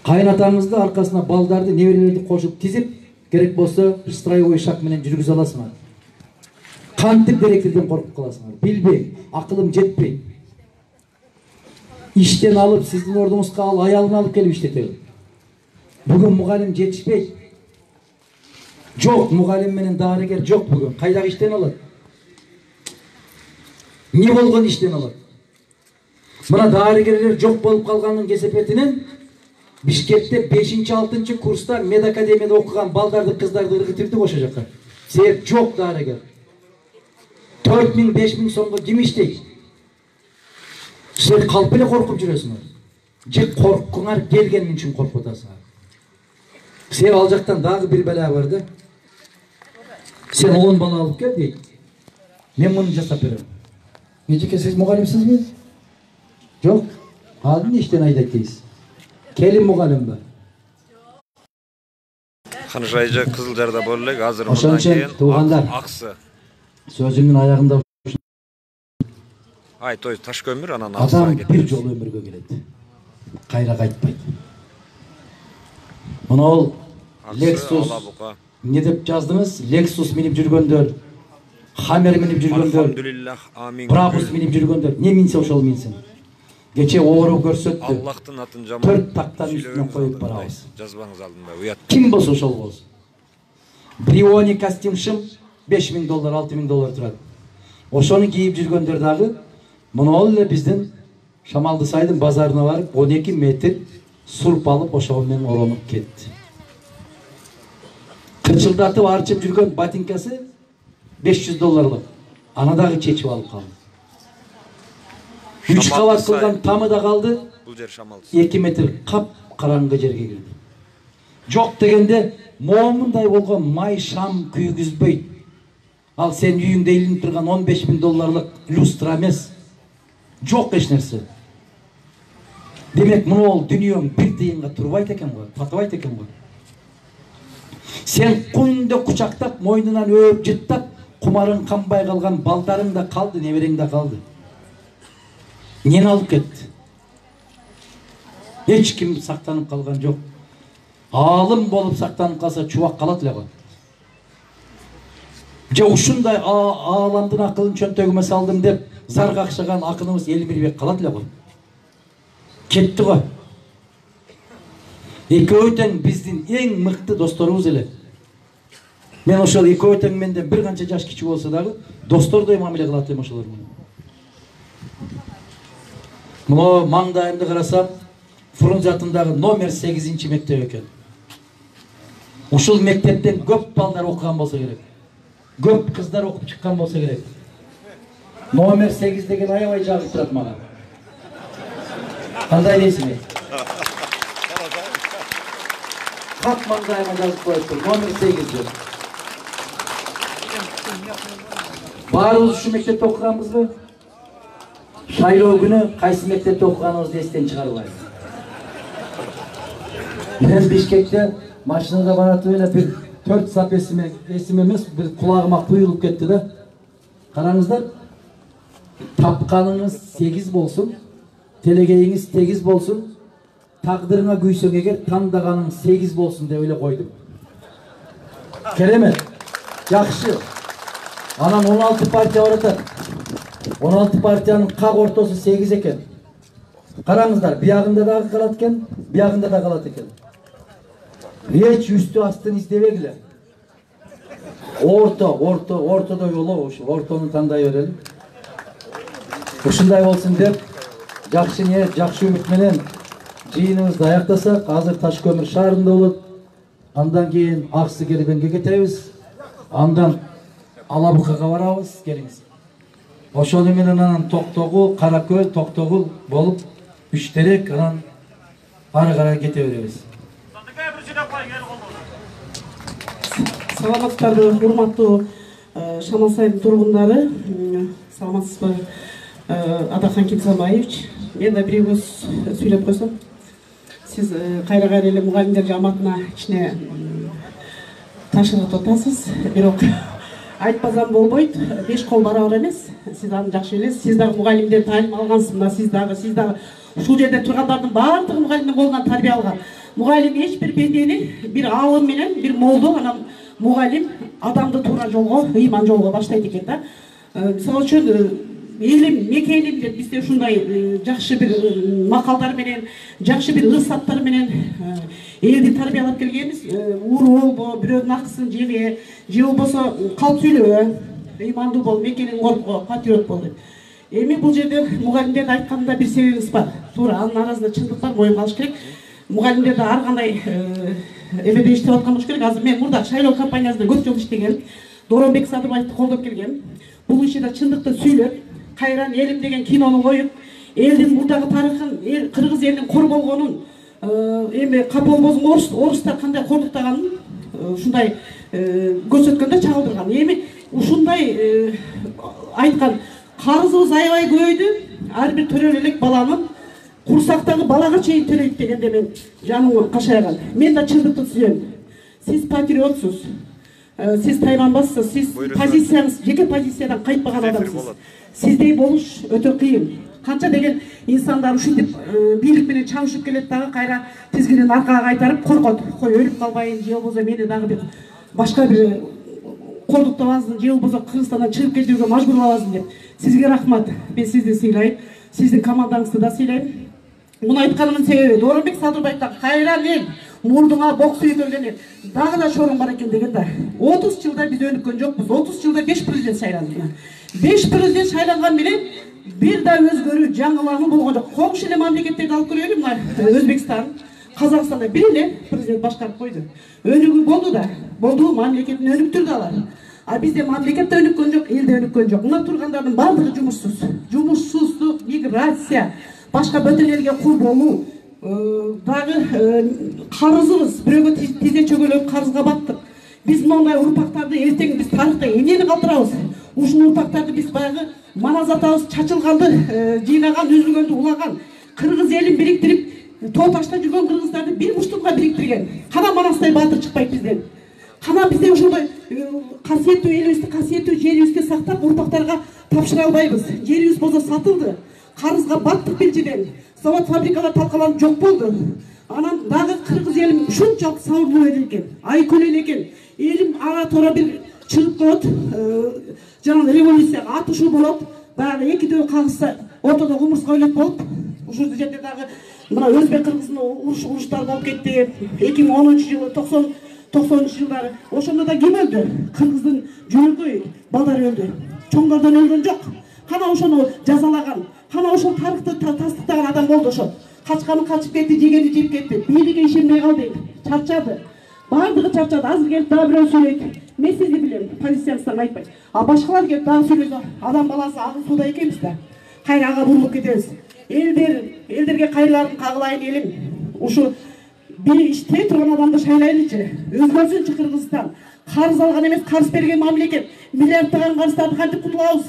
Кайнатаңызды аркасына балдарды, неберелерди кошуп тизип, керек болсо строевой шаг менен жүргүзө аласыңар. Кантип директордон коркуп каласыңар? Билбейм, акылым жетпейт. Иштен алып, сиздин ордуңузга ал аялын алып келип иштетели. Бүгүн мугалим жетишпейт. Жок, мугалим менен дарыгер жок бүгүн. Кайдагы иштен алат? Не болгон иштен алат? Мына дарыгерлер жок болуп калганын кесепетинен Бишкекте 5-6 курста медакадемияда окуган балдарды, кыздарды ыргытырдык ошо жака. Себеп жок дарыгер. 4000-5000 сомго ким иштейт? Силер калп эле коркуп жүрөсүңөр. Же коркуңар келгени үчүн коркуп атасыңар. Себеп ал жактан дагы бир бала бар да. Сен 10 бала алып кел дейт. Мен муну жасап берем. Эжеке, сиз мугалимсизби? Жок. Алдын иштен айдайт дейсиз. Келин мугалим бар. Канышайжа Кызылжарда боло элек, азыр мындан кийин туугандар аксы. Сөзүмдүн аягында Ай, той таш көмүр, анан аксы адам кетет. бир жолу өмүргө келет. Кайра кайтпайт. Мына ол Lexus не деп жаздыңыз? Lexus минип жүргөндөр, Hammer минип жүргөндөр, Алхамдулиллах, амин. Brabus минип жүргөндөр, не минсе ошол минсин. Кече оору көрсөттү. Аллахтын атын жаман. 4 тактан үстүнө коюп барабыз. Жазбаңыз алдында, уят. Ким болсо ошол болсун. Бриони костюм шым $5000, $6000 турат. Ошону кийип жүргөндөр дагы мына эле биздин Шамалды сайдын базарына барып 12 метр сурп алып ошол менен оронуп кетти. Кычылдатып арчып жүргөн ботинкасы $500. Аны дагы чечип алып калды. 3 кабат кылган тамы да калды. Бул жер шамалсыз. 2 метр кап караңгы жерге кирди. Жок дегенде момундай болгон май шам күйгүзбөйт. Ал сен үйүңдө илинип турган $15.000 люстра эмес. Жок эч нерсе. Демек муну ол дүнүйөң бир тыйынга турбайт экен го, татыбайт экен го. Сен күндө кучактап, мойнунан өп жыттап, кумарың канбай калган балдарың да калды, неберең да калды. Нени алып кетти? Эч ким сактанып калган жок. Алым болуп сактанып калса чубак калат эле го. Же ушундай ааламдын акылын чөнтөгүмө салдым деп зар какшаган акыныбыз Элмирбек калат эле го. Кетти го. Экөө тең биздин эң мыкты досторубуз эле. Мен ошол экөө тең менден бир канча жаш кичи болсо дагы достордой мамиле кылат элем ошолор менен. Мына маңдайымды карасам, Фрунзе атындагы номер 8 мектеп экен. Ушул мектептен көп балдар окуган болсо керек. Көп кыздар окуп чыккан болсо керек. Номер 8 деген аябай жагып турат мага. Кандай дейсиңер? Кат маңдайыма жазып коюптур. Номер 8 жок. Баарыбыз ушу мектепте окуганбызбы? Шайлоо күнү кайсы мектепте окуганыбызды эстен чыгарбайбыз. Мен Бишкекте машинада баратып эле бир 4 сап эсим эмес, бир кулагыма куюлуп кетти да. Караңыздар. Тапканыңыз 8 болсун, телегейиңиз 8 болсун, тагдырыңа күйсөң эгер тандаганың 8 болсун деп эле койдум. Керемет. Жакшы. Анан 16 партия бар атат. 16 партиянын как ортосу 8 экен. Караңыздар, биягында дагы калат экен, биягында да калат экен. Эч үстү астын издебегиле. Ортодо жолу ушу, ортону тандай берели. Ушундай болсун деп, жакшы ниет, жакшы үмүт менен жыйыныбызды аяктасак, азыр Ташкөмүр шаарында болот. Андан кийин Аксы Кербенге кетебиз. Андан Алабукага барабыз, келиңиз. Ошону менен анан Токтогул, Каракөл, Токтогул болуп 3 терек, анан ары карай кете беребиз. Саламатсыздарбы, урматтуу Шамал сайдын тургундары. Саламатсызбы, Адахан Кимсанбаевич. Мен да бир көз сүйлөп койсом. Сиз кайра эле мугалимдер жамаатына ичине ташырып атасыз. Бирок айтпасам болбойт. 5 кол барабар эмес. Сиз аны жакшы билесиз. Сиз дагы мугалимдер таалим алгансыз мына, сиз дагы ушул жерде тургандардын баардыгы мугалимдин колунан тарбия алган. Мугалим эч бир пендени бир аалым менен, бир молду, анан мугалим адамды туура жолго, ыйман жолго баштайт экен да. Мисалы үчүн элим, мекеним деп бизде ушундай жакшы бир макалдар менен, жакшы бир ырсаттар менен элди тарбиялап келгенбиз. Ууру болбо, бирөөнүн акысын жебе, же болбосо калп сүйлөбө, ыймандуу бол, мекенин коркоо, патриот бол деп. Эми бул жерде мугалимдердин айтканында бир себебибиз бар. Туура, анын арасында чындык бар, моюнга алыш керек. Мугалимдерде ар кандай эмеде иштеп аткан болуш керек. Азыр мен мурда шайлоо кампаниясында көп жыл иштегем. Доронбек Садырбаевди колдоп келгем. Бул ишиде чындыкты сүйлөп, кайран элим деген кинону коюп, элдин мурдагы тарыхын, кыргыз элинин кор болгонун, эми каполбоздун орустар кандай кордуктаганын ушундай көрсөткөндө чагылдырган. Эми ушундай айткан, карызыбыз аябай көбөйдү. Ар бир төрөлө элек баланын курсактагы балага чейин төлөйт дегенде мен жаным кашайган. Мен да чындыкты сүйөм. Сиз патриотсуз. Сиз тайланбассыз, сиз позицияңыз, жеке позициядан кайтпаган адамсыз. Сиздей болуш өтө кыйын. Канча деген инсандар ушинтип бийлик менен чабышып келет дагы кайра тизгинин аркага кайтарып коркот. Кой өлүп калбайын, же болбосо мени дагы бир башка бир кордуктабасын, же болбосо Кыргызстандан чыгып кетүүгө мажбурлабасын деп. Сизге рахмат. Мен сизди сыйлайм. Сиздин командаңызды да сыйлайм. Муну айтканымдын себеби Доронбек Садырбаев да кайран эл мурдуңа бок сүйгөлгөн дагы да шоруң бар экен деген да. 30 жылда биз өнүккөн жокпуз. 30 жылда 5 президент шайланды. 5 президент шайланган менен бир да өзгөрүү, жаңылануу болгон жок. Коңшу эле мамлекеттерди алып көрөлү, мына Өзбекстан, Казакстанда бир эле президент башкарып койду. Өнүгүү болду да, болду, мамлекетин өнүктүрдү алар. А бизде мамлекет да өнүккөн жок, эл да өнүккөн жок. Мына тургандардын баардыгы жумушсуз. Жумушсуздук, миграция, башка бөтөн элге кул болуу, дагы карызыбыз, бирөөгө тизе чөгөлөп карызга баттык. Биз мондай урпактарды эртең биз тарыхта эмнени калтырабыз? Ушул урпактарды биз баягы манас атабыз чачылганды, жыйнаган, үзүлгөндү улаган, кыргыз элин бириктирип, тоо ташта жүргөн кыргыздарды бир муштукка бириктирген. Кана манастай баатыр чыкпайт бизден. Кана бизде ошондой касиеттүү элибизди, касиеттүү жерибизди сактап урпактарга тапшыра албайбыз. Жерибиз болсо сатылды. Карызга баттык биринчиден. Завод фабрикалар талкаланып жок болду. Анан дагы кыргыз элим ушунчалык сабырлуу эл экен, айкөл эл экен. Элим ара тора бир чыгып коет, жана революцияга атышуу болот. Дагы экидөө кагышса ортодо кумурска ойлоп болуп, ушул жерде дагы мына өзбек кыргыздын уруштары болуп кетти. 2010-жылы, 90-90 жылдары. Ошондо да ким өлдү? Кыргыздын жөнөкөй балдары өлдү. Чоңдордон өлгөн жок. Кана ошону жазалаган, кана ошол тарыхты тастыктаган адам болду ошол. Качканы качып кетти, жегени жеп кетти. Бийликке ишенбей калды, чарчады. Баардыгы чарчады. Азыр келип дагы бирөө сүйлөйт. Мен сизди билем, позициямыздан айтпайт. А башкалар келип дагы сүйлөсө, адам баласы агыл сууда экенбиз да. Кайра ага бурулуп кетебиз. Элдерге кайрыларын кагылайын элим. Ушу бир иште турган адамды шайлайлычы. Өзгөрсүнчү Кыргызстан. Карыз алган эмес, карыз берген мамлекет. Миллиарддаган карыздарды кантип кутулабыз?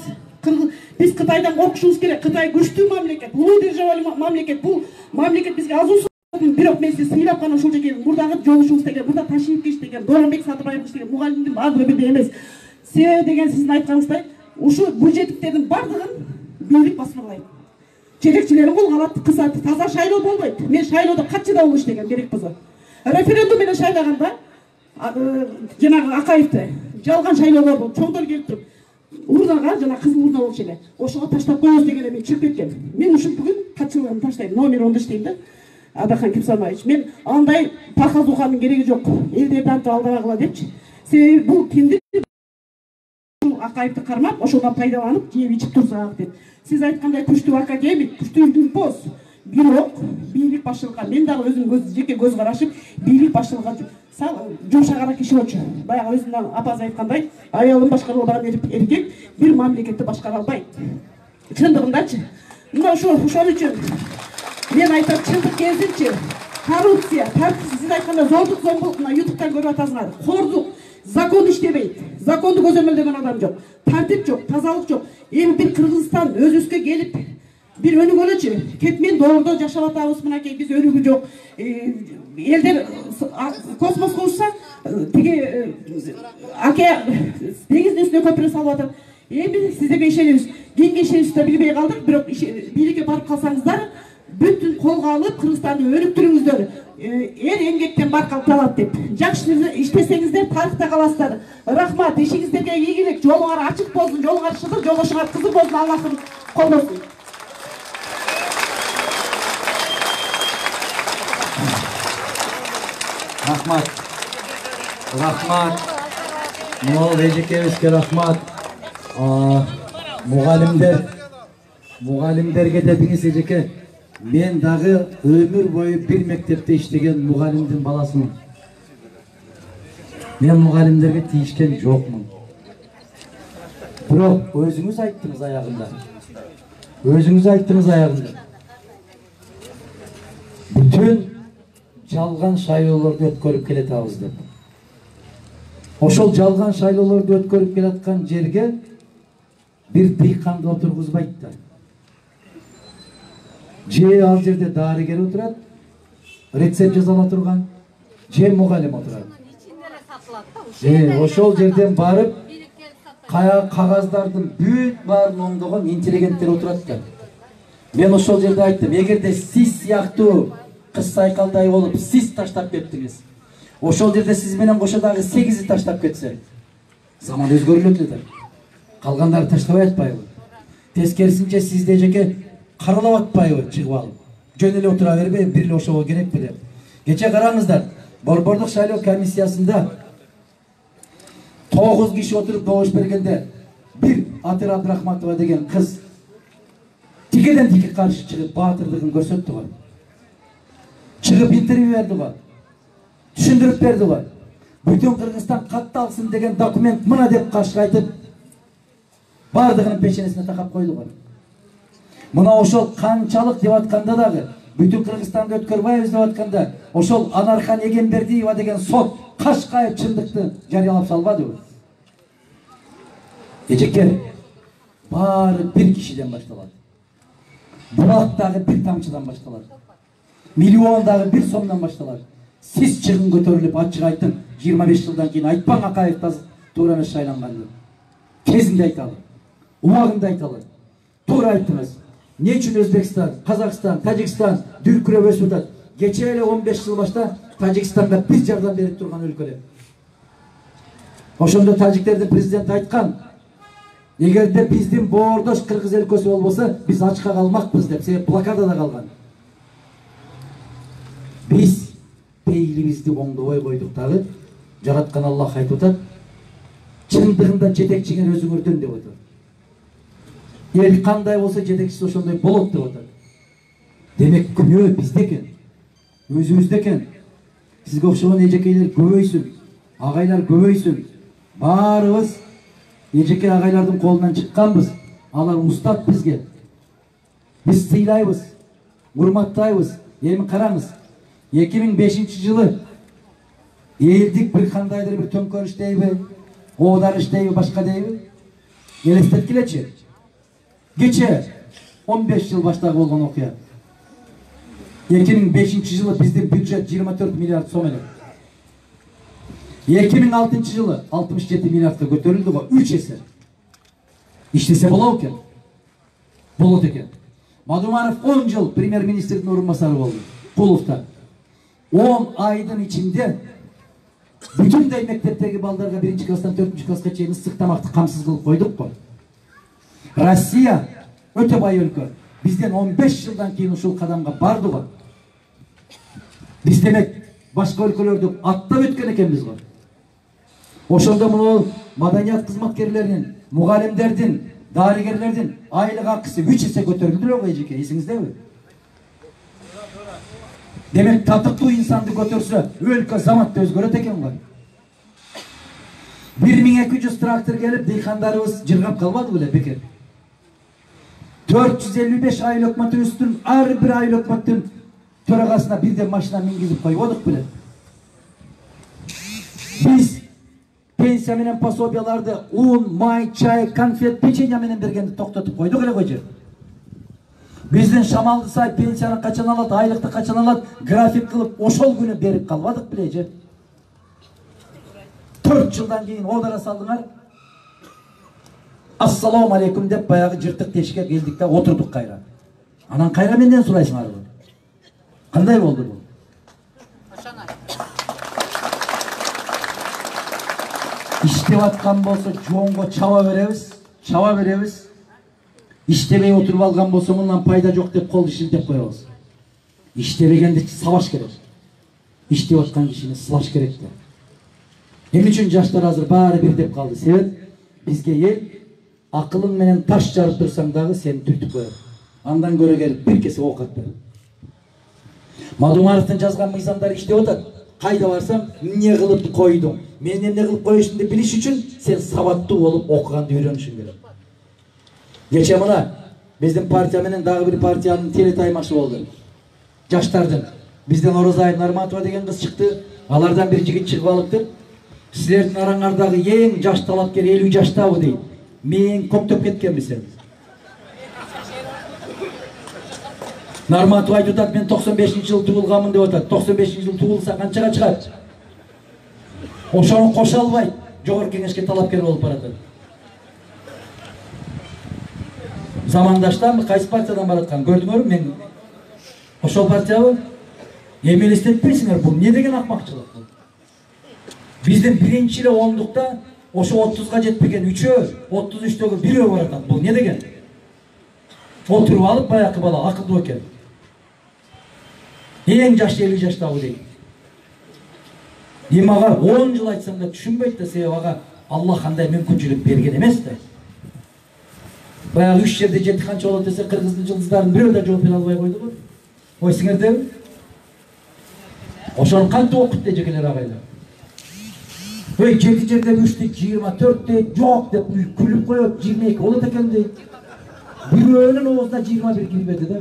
Биз Кытайдан коркушубуз керек. Кытай күчтүү мамлекет, улуу державалуу мамлекет. Бул мамлекет бизге азуу бирок мен сиз сыйлап кана ушул жерге мурдагы жолушубуз деген, мурда Ташиевич деген, Доронбек Сатыбаевич деген мугалимдин баардыгы бирдей эмес. Себеби деген сиздин айтканыңыздай, ушул бюджеттиктердин баардыгын бийлик басмырлайт. Жетекчилерин колго алат, кысат, таза шайлоо болбойт. Мен шайлоодо катчыда болуш деген керек болсо. Референдум менен шайлаганда жанагы Акаевди жалган шайлоолор болуп, чоңдор келип туруп, урнага жана кызыл урна болчу эле. Ошого таштап коебуз деген эле мен чыгып кеткем. Мен ушул бүгүн катчылыгымды таштайм. Номер 10 иштейм да. Адахан Кимсамаевич, мен андай пахазуханын кереги жок. Элдерди антип алдабагыла депчи. Себеби бул кимдир? Акаевди кармап, ошондон пайдаланып, жеп ичип турсак деп. Сиз айткандай күчтүү академик, күчтүү илимпоз, бирок бийлик башчылыкка, мен дагы өзүм жеке көз карашым, бийлик башчылыкка жумшагара киши болчу. Баягы өзүнүн апасы айткандай, аялын башкара албаган эркек бир мамлекетти башкара албайт. Чындыгындачы. Мына ошол үчүн мен айтам, чындык келсинчи, коррупция, тартипсиз, сиз айткандай зордук, зомбулук, мына ютубтан көрүп атасыңар. Кордук, закон иштебейт. Законду көзөмөлдөгөн адам жок. Тартип жок, тазалык жок. Эми бир Кыргызстан өзүбүзгө келип, бир өнүгөлөчү. Кетмен доордо жашап атабыз, мынакей биз өнүгүү жок. Элдер космоско учса, тиги деңиздин үстүнө көпүрө салып атат. Эми сиздерге ишенебиз. Кимге ишеничти билбей калдык, бирок бийликке барып калсаңыздар, бүтүн колго алып Кыргызстанды өнүктүрүңүздөр. Эр эмгектен баркалып алат деп. Жакшы иштесеңиздер, тарыхта каласыздар. Рахмат, ишиңиздерге ийгилик, жолуңар ачык болсун, жолуңар шыгыр, жолдошуңар кызыл болсун, Аллахым колдосун. Рахмат. Мол эжекебизге рахмат. Мугалимдерге дедиңиз эжеке. Мен дагы өмүр бою бир мектепте иштеген мугалимдин баласымын. Мен мугалимдерге тийишкен жокмун. Бирок өзүңүз айттыңыз аягында. Бүтүн жалган шайлоолорду өткөрүп келатабыз деп. Ошол жалган шайлоолорду өткөрүп келаткан жерге бир дыйканды отургузбайт да. Же ал жерде дарыгер отурат, рецепт жазала турган, же мугалим отурат. Ошол жерден барып, кагаздардын бүт баарын оңдогон интеллигенттер отурат да. Мен ошол жерде айттым, эгерде сиз сыяктуу кыз сайкалдай болуп, сиз таштап кеттиңиз. Ошол жерде сиз менен кошо дагы 8 таштап кетсе, заман өзгөрүлөт эле. Калгандары таштабай атпайбы? Тескерисинче сизде жеке каралап атпайбы чыгып алып? Жөн эле отура бербей, бир эле ошого керек беле? Кече караңыздар, Борбордук шайлоо комиссиясында 9 киши отуруп добуш бергенде, бир Атыр Абдрахматова деген кыз тикеден тике каршы чыгып баатырдыгын көрсөттү го. Чыгып интервью берди го. Түшүндүрүп берди го. Бүтін Қырғызстан қатталсын деген документ мына деп қашық айтып, бардығының пешенесіне тақап қойды ғой. Мына ошол қанчалық деп атқанда дағы, бүтін Қырғызстанды Өткөрбаев деп атқанда, ошол Анархан Егенбердиева деген сот қашқайып чындықты жариялап салбады ғой. Ежекер, бары бір кишиден башталады. Булактагы бір тамчыдан башталады. Миллиондағы бір сомдан башталады. Сіз чыгын көтөрүлүп ачык айттың, 25 жылдан кейін айтпаң Акаев туура эмес шайланганды. Кезинде айталы. Убагында айталы. Туура айттыңыз. Не үчүн Өзбекстан, Казакстан, Тажикстан дүркүрөп өсүп атат? Кече эле 15 жыл башта Тажикстанга биз жардам берип турган өлкө эле. Ошондо тажиктердин президенти айткан, эгерде биздин боордош кыргыз өлкөсү болбосо, биз ачка калмакпыз деп, себеп блокадада калган. Биз пейилибизди оңдобой койдук дагы, жараткан Аллах айтып атат, чындыгында жетекчиңер өзүңөрдөн деп атат. Эл кандай болсо жетекчиси ошондой болот деп атат. Демек күнөө бизде экен, өзүбүздө экен. Сизге окшогон эжекейлер көбөйсүн, агайлар көбөйсүн. Баарыбыз эжеке агайлардын колунан чыкканбыз. Алар устат бизге. Биз сыйлайбыз, урматтайбыз. Эми караңыз, 2005 жылы элдик бир кандайдыр бир төңкөрүш дейби, оодарыш дейби, башка дейби, элестеткилечи. Кече 15 жыл баштагы болгон окуя. 2005 жылы биздин бюджет 24 миллиард сом эле. 2006 жылы 67 миллиардка көтөрүлдү го, 3 эсе. Иштесе болот экен. Болот экен. Мадумаров 10 жыл премьер-министрдин орун басары болду. Куловта. 10 айдын ичинде бүтүндөй мектептеги балдарга 1 класстан 4 класска чейин ысык тамакты камсыз кылып койдук го. Россия өтө бай өлкө. Бизден 15 жылдан кийин ушул кадамга барды го. Биз демек башка өлкөлөрдү аттап өткөн экенбиз го. Ошондо муну маданият кызматкерлеринин, мугалимдердин, дарыгерлердин айлык акысы 3 эсе көтөрүлдү го эжеке, эсиңиздеби? Демек татыктуу инсанды көтөрсө, өлкө заматта өзгөрөт экен го. 1200 трактор келип, дыйкандарыбыз жыргап калбады беле бекер. 455 айыл өкмөтүбүздүн ар бир айыл өкмөттүн төрагасына бирден машина мингизип койбодук беле. Биз пенсия менен пособияларды un, май, чай, конфет, печенье менен бергенди токтотуп койдук эле койчу. Биздин Шамалды сай пенсияны качан алат, айлыкты качан алат, график кылып ошол күнү берип калбадык беле. 4 жылдан кийин одара салдыңар. Ассаламу алейкум деп баягы жыртык тешикке келдик да отурдук кайра. Анан кайра менден сурайсыңар. Кандай болду бул? İştep atkан болсо жоонго чаба беребиз. İştebей отуруп алган болсо мындан пайда жок деп колду шилтеп коебуз. İştебегенди сабаш керек. İştеп аткан кишини сылаш керек да. Эмне үчүн жаштар азыр баары бир деп калды? Себеп бизге эл акылың менен таш жарып турсаң дагы сени түртүп коет. Андан көрө келип бир кесе оокат бер. Мадумаровдун жазган мыйзамдары иштеп атат. Кайда барсам, эмне кылып койдуң? Мен эмне кылып коюшумду билиш үчүн сен сабаттуу болуп окуганды үйрөнүшүң керек. Кече мына биздин партия менен дагы бир партиянын телетаймашы болду. Жаштардын. Бизден Орозаев Нарматова деген кыз чыкты. Алардан бир жигит чыгып алыптыр. Силердин араңардагы эң жаш талапкер 50 жаштабы дейт. Мен көктөп кеткенмисиң? Нарматова айтып атат, мен 95 жыл туулганмын деп атат. 95 жыл туулса канчага чыгат? Ошону кошо албайт. Жогорку кеңешке талапкер болуп баратат. Замандаштанбы, кайсы партиядан бараткан көрдүңөрбү? Мен ошол партиябы? Эми элестетпейсиңер, бул эмне деген акмакчылык бул? Биздин биринчи эле ондукта ошо 30га жетпеген 3-өө, 33төгү 1-өө баратат. Бул эмне деген? Отуруп алып баякы бала акылдуу экен. Эң жаш 50 жаштагы дейт. Эми ага 10 жыл айтсам да түшүнбөйт да, себеби ага Аллах кандай мүмкүнчүлүк берген эмес да. Баягы 3 жерде жети канча болот десе, кыргыздын жылдыздарын бирөө да жооп бере албай койду го. Койсуңердеби? Ошону кантип окутты эжекелер агайлар? 7 жерде 3'te 24'te жоқ деп күліп қойып 22 болады екен дейді. Біреуінің оғызына 21 келмеді да.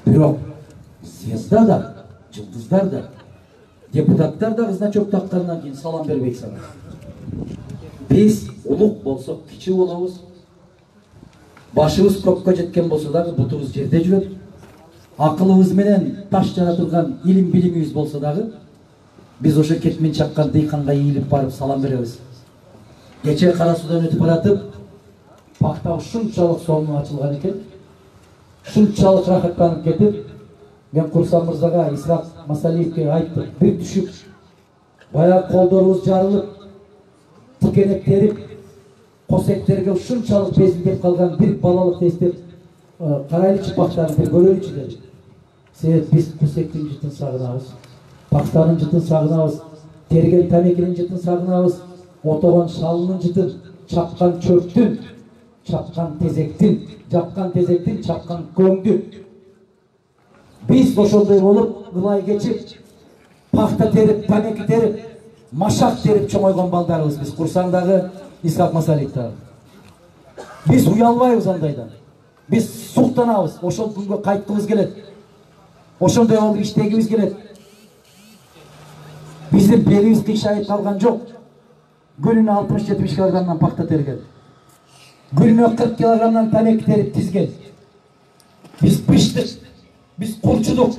Бирок съезда да, жылдыздар да, депутаттар да значок таққаннан кейін салам бербей санайды. Біз ұлық болсақ кичи болабыз. Башыбыз көпкө жеткен болса дагы бутубуз жерде жүрөт. Акылыбыз менен таш жаратылган илим билимибиз болса дагы biz ошо кетмен чаккан дыйканга ийилип барып салам беребиз. Кече Кара Суудан өтүп баратып, пакта ушунчалык сонун ачылган экен. Ушунчалык рахаттанып кетип, мен Курсан мырзага, Исрак Масалиевке айттым, бир түшүп, баягы колдорубуз жарылып, тикенектерип, косектерге ушунчалык безилдеп калган бир балалык эстеп, карайлычы пактаны бир көрөйүчү деди. Себеп биз косектин жытын сагынабыз. Пактанын жытын сагынабыз, терген тамекинин жытын сагынабыз, отогон шалынын жытын, чапкан чөптүн, чапкан тезектин, жапкан тезектин, чапкан көңдү. Биз ошондой болуп, ылай кечип, пакта терип, тамеки терип, машак терип чоңойгон балдарыбыз биз Курсандагы Исрак Масалиевдагы. Биз уялбайбыз андайдан. Биз суктанабыз, ошол күнгө кайткыбыз келет. Ошондой болуп иштегибиз келет. Биздин белибиз кыйшайып калган жок. Күнүнө 60-70 килограммдан пакта терген. Күнүнө 40 килограммдан тамеки терип тизген. Биз пиштик, биз курчудук,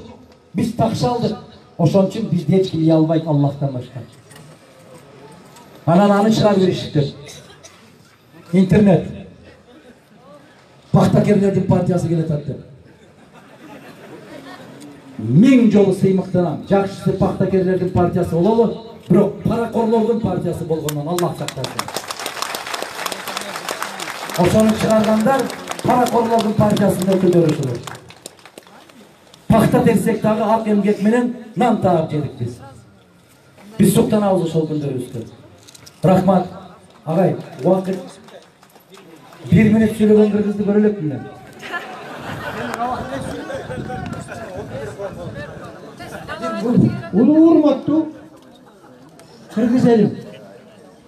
биз такшалдык. Ошон үчүн бизди эч ким уялбайт Аллахтан башка. Анан аны чыгарып беришиптир. Интернет. Пактакерлердин партиясы келет деп. Миң жолу сыймыктанам. Жакшысы пактакерлердин партиясы бололу, бирок паракорлордун партиясы болгондон Аллах сактасын. Ошону чыгаргандар паракорлордун партиясында өкүлдөрү. Пакта терсек дагы ак эмгек менен нан таап жедик биз. Биз суктанабыз ошол күндөрүбүздө. Рахмат. Агай, убакыт 1 минут сүйлөгөн кыргызды көрө элекмин мен. Улуу урматтуу кыргыз элим,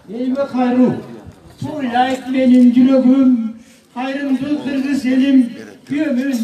элиме кайруу, суйлайт менин жүрөгүм, кайрымдуу кыргыз элим, күйөөмүн,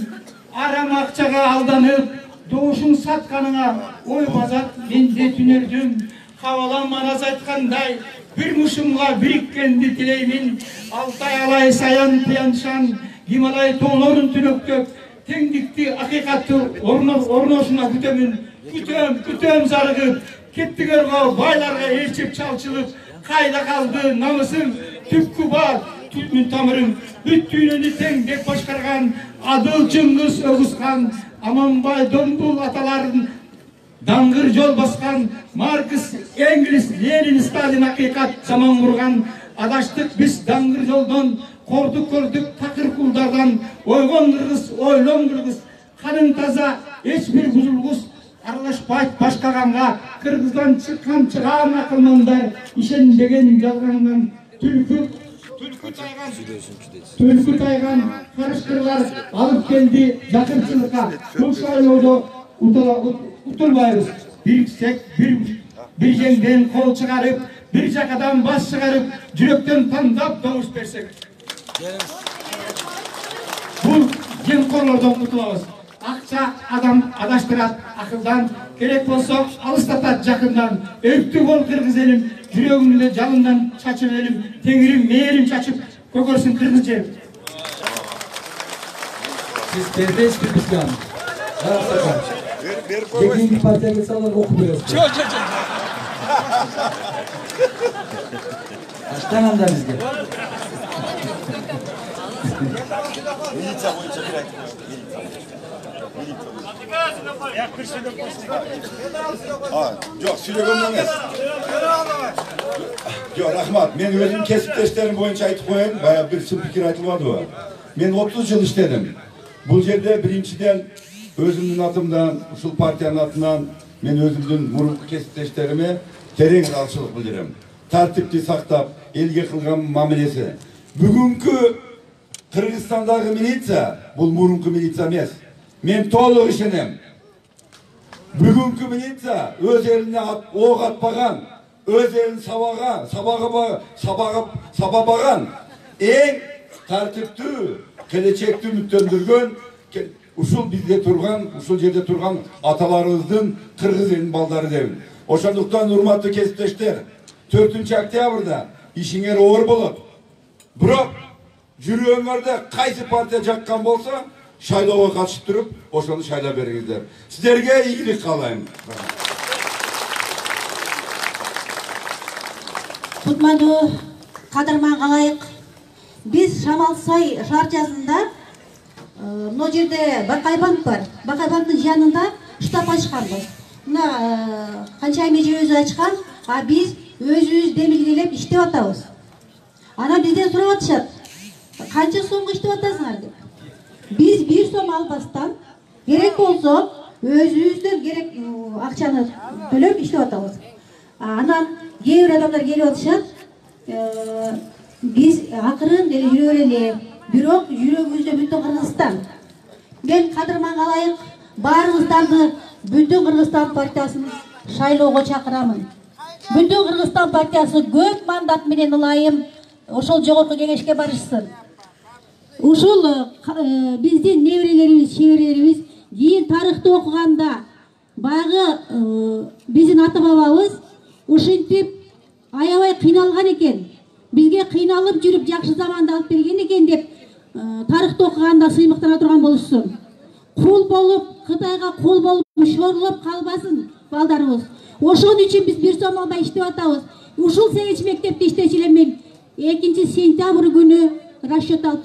арам акчага алданып, добушуң сатканыңа ой базат менде түнөрдүм. Кабалам манас айткандай, бир мушумга бириккенди тилеймин. Алтай алай саян тыяншан, Гималай тоолорун түнөктөп, теңдикти акыйкатты орношуна күтөмүн. Күтөм зарыгып, кеттигерго байларга элчип чалчылып, кайда калды намысым, түпкү бар, түпмүн тамырым, бүт дүйнөнү тең деп башкарган, адыл Чыңгыз Өгүзхан, Аманбай Домбул аталарын даңгыр жол баскан, Маркс, Энгелис, Ленин, Сталин акыйкат заман курган, адаштык биз даңгыр жолдон, кордук көрдүк такыр кулдардан, ойгон кыргыз, ойлон кыргыз, каның таза, эч бир бузулгус аралашпайт башкаганга, кыргыздан чыккан чыгаан акылмандар, ишенбеген жалгандан түлкү тайган карышкырлар алып келди жакынчылыкка. Бул шайлоодо утулбайбыз. Бириксек, бир жеңден кол чыгарып, бир жакадан баш чыгарып, жүрөктөн тандап добуш берсек. Бул жемкорлордон кутулабыз. Акча адам адаштырат, акылдан керек болсо алыстатат жакындан. Өктү бол кыргыз элим, жүрөгүмдө жалындан чачып элим, теңирим мээрин чачып көгөрсүн кыргыз жерим. Siz serbest bir isyan. Dediğin bir partiye geçseler okumuyoruz. Kaçtan anda bizde? Yok, söylөгөм эмес. Yok, rahmat. Men özüm kesipteşlerim boyunca aytıp koyayım. Bayağı bir sırf fikir aytılmadı. Men 30 yıl işledim. Bu yerde birinciden özümün atımdan, uşul partiyanın atından men özümdün murunku kesipteşlerime tereң razıçılık bildirem. Tartipti saktap, elge kılgan mamilesi. Bugünkü Kırgızstandagı militsiya, bul murunku militsiya emes. Men to'liq ishenem. Бүгүнкү милиция өз элине ок атпаган, өз элин сабабаган эң тартиптүү, келечекти үмүттөндүргөн ушул бизде турган, ушул жерде турган аталарыбыздын кыргыз элинин балдары дебин. Ошондуктан урматтуу кесиптештер, 4 октябрда ишиңер оор болот. Бирок жүрөгүңөрдө кайсы партия жаккан болсо, шайлоого катышып туруп, ошону шайлап бериңиздер. Сиздерге ийгилик каалайм. Кутмандуу кадырман калайык. Биз Шамалсай шаарчасында мына жерде Бакай банк бар. Бакай банктын жанында штаб ачканбыз. Мына канча меже өзү ачкан, а биз өзүбүз демилгелеп иштеп атабыз. Ана бизден сурап атышат. Канча сомго иштеп атасыңар деп. Biz 1 сом албастан керек болсо өзүбүздөн керек акчаны төлөп иштеп атабыз. Анан кээ бир адамдар келип атышат. Биз акырын деле жүрө берели. Бирок жүрөгүбүздө бүтүн Кыргызстан. Мен кадырман калайык, баарыңыздарды бүтүн Кыргызстан партиясын шайлоого чакырамын. Бүтүн Кыргызстан партиясы көп мандат менен ылайым ошол жогорку кеңешке барышсын. Ушул биздин неберелерибиз, шеберлерибиз кийин тарыхты окуганда баягы биздин ата бабабыз ушинтип аябай кыйналган экен. Бизге кыйналып жүрүп жакшы заманды алып берген экен деп тарыхты окуганда сыймыктана турган болушсун. Кул болуп, Кытайга кул болуп, шорлоп калбасын балдарыбыз. Ошон үчүн биз 1 сом албай иштеп атабыз. Ушул сегиз мектепте иштечү элем мен 2 сентябрь күнү расчет алып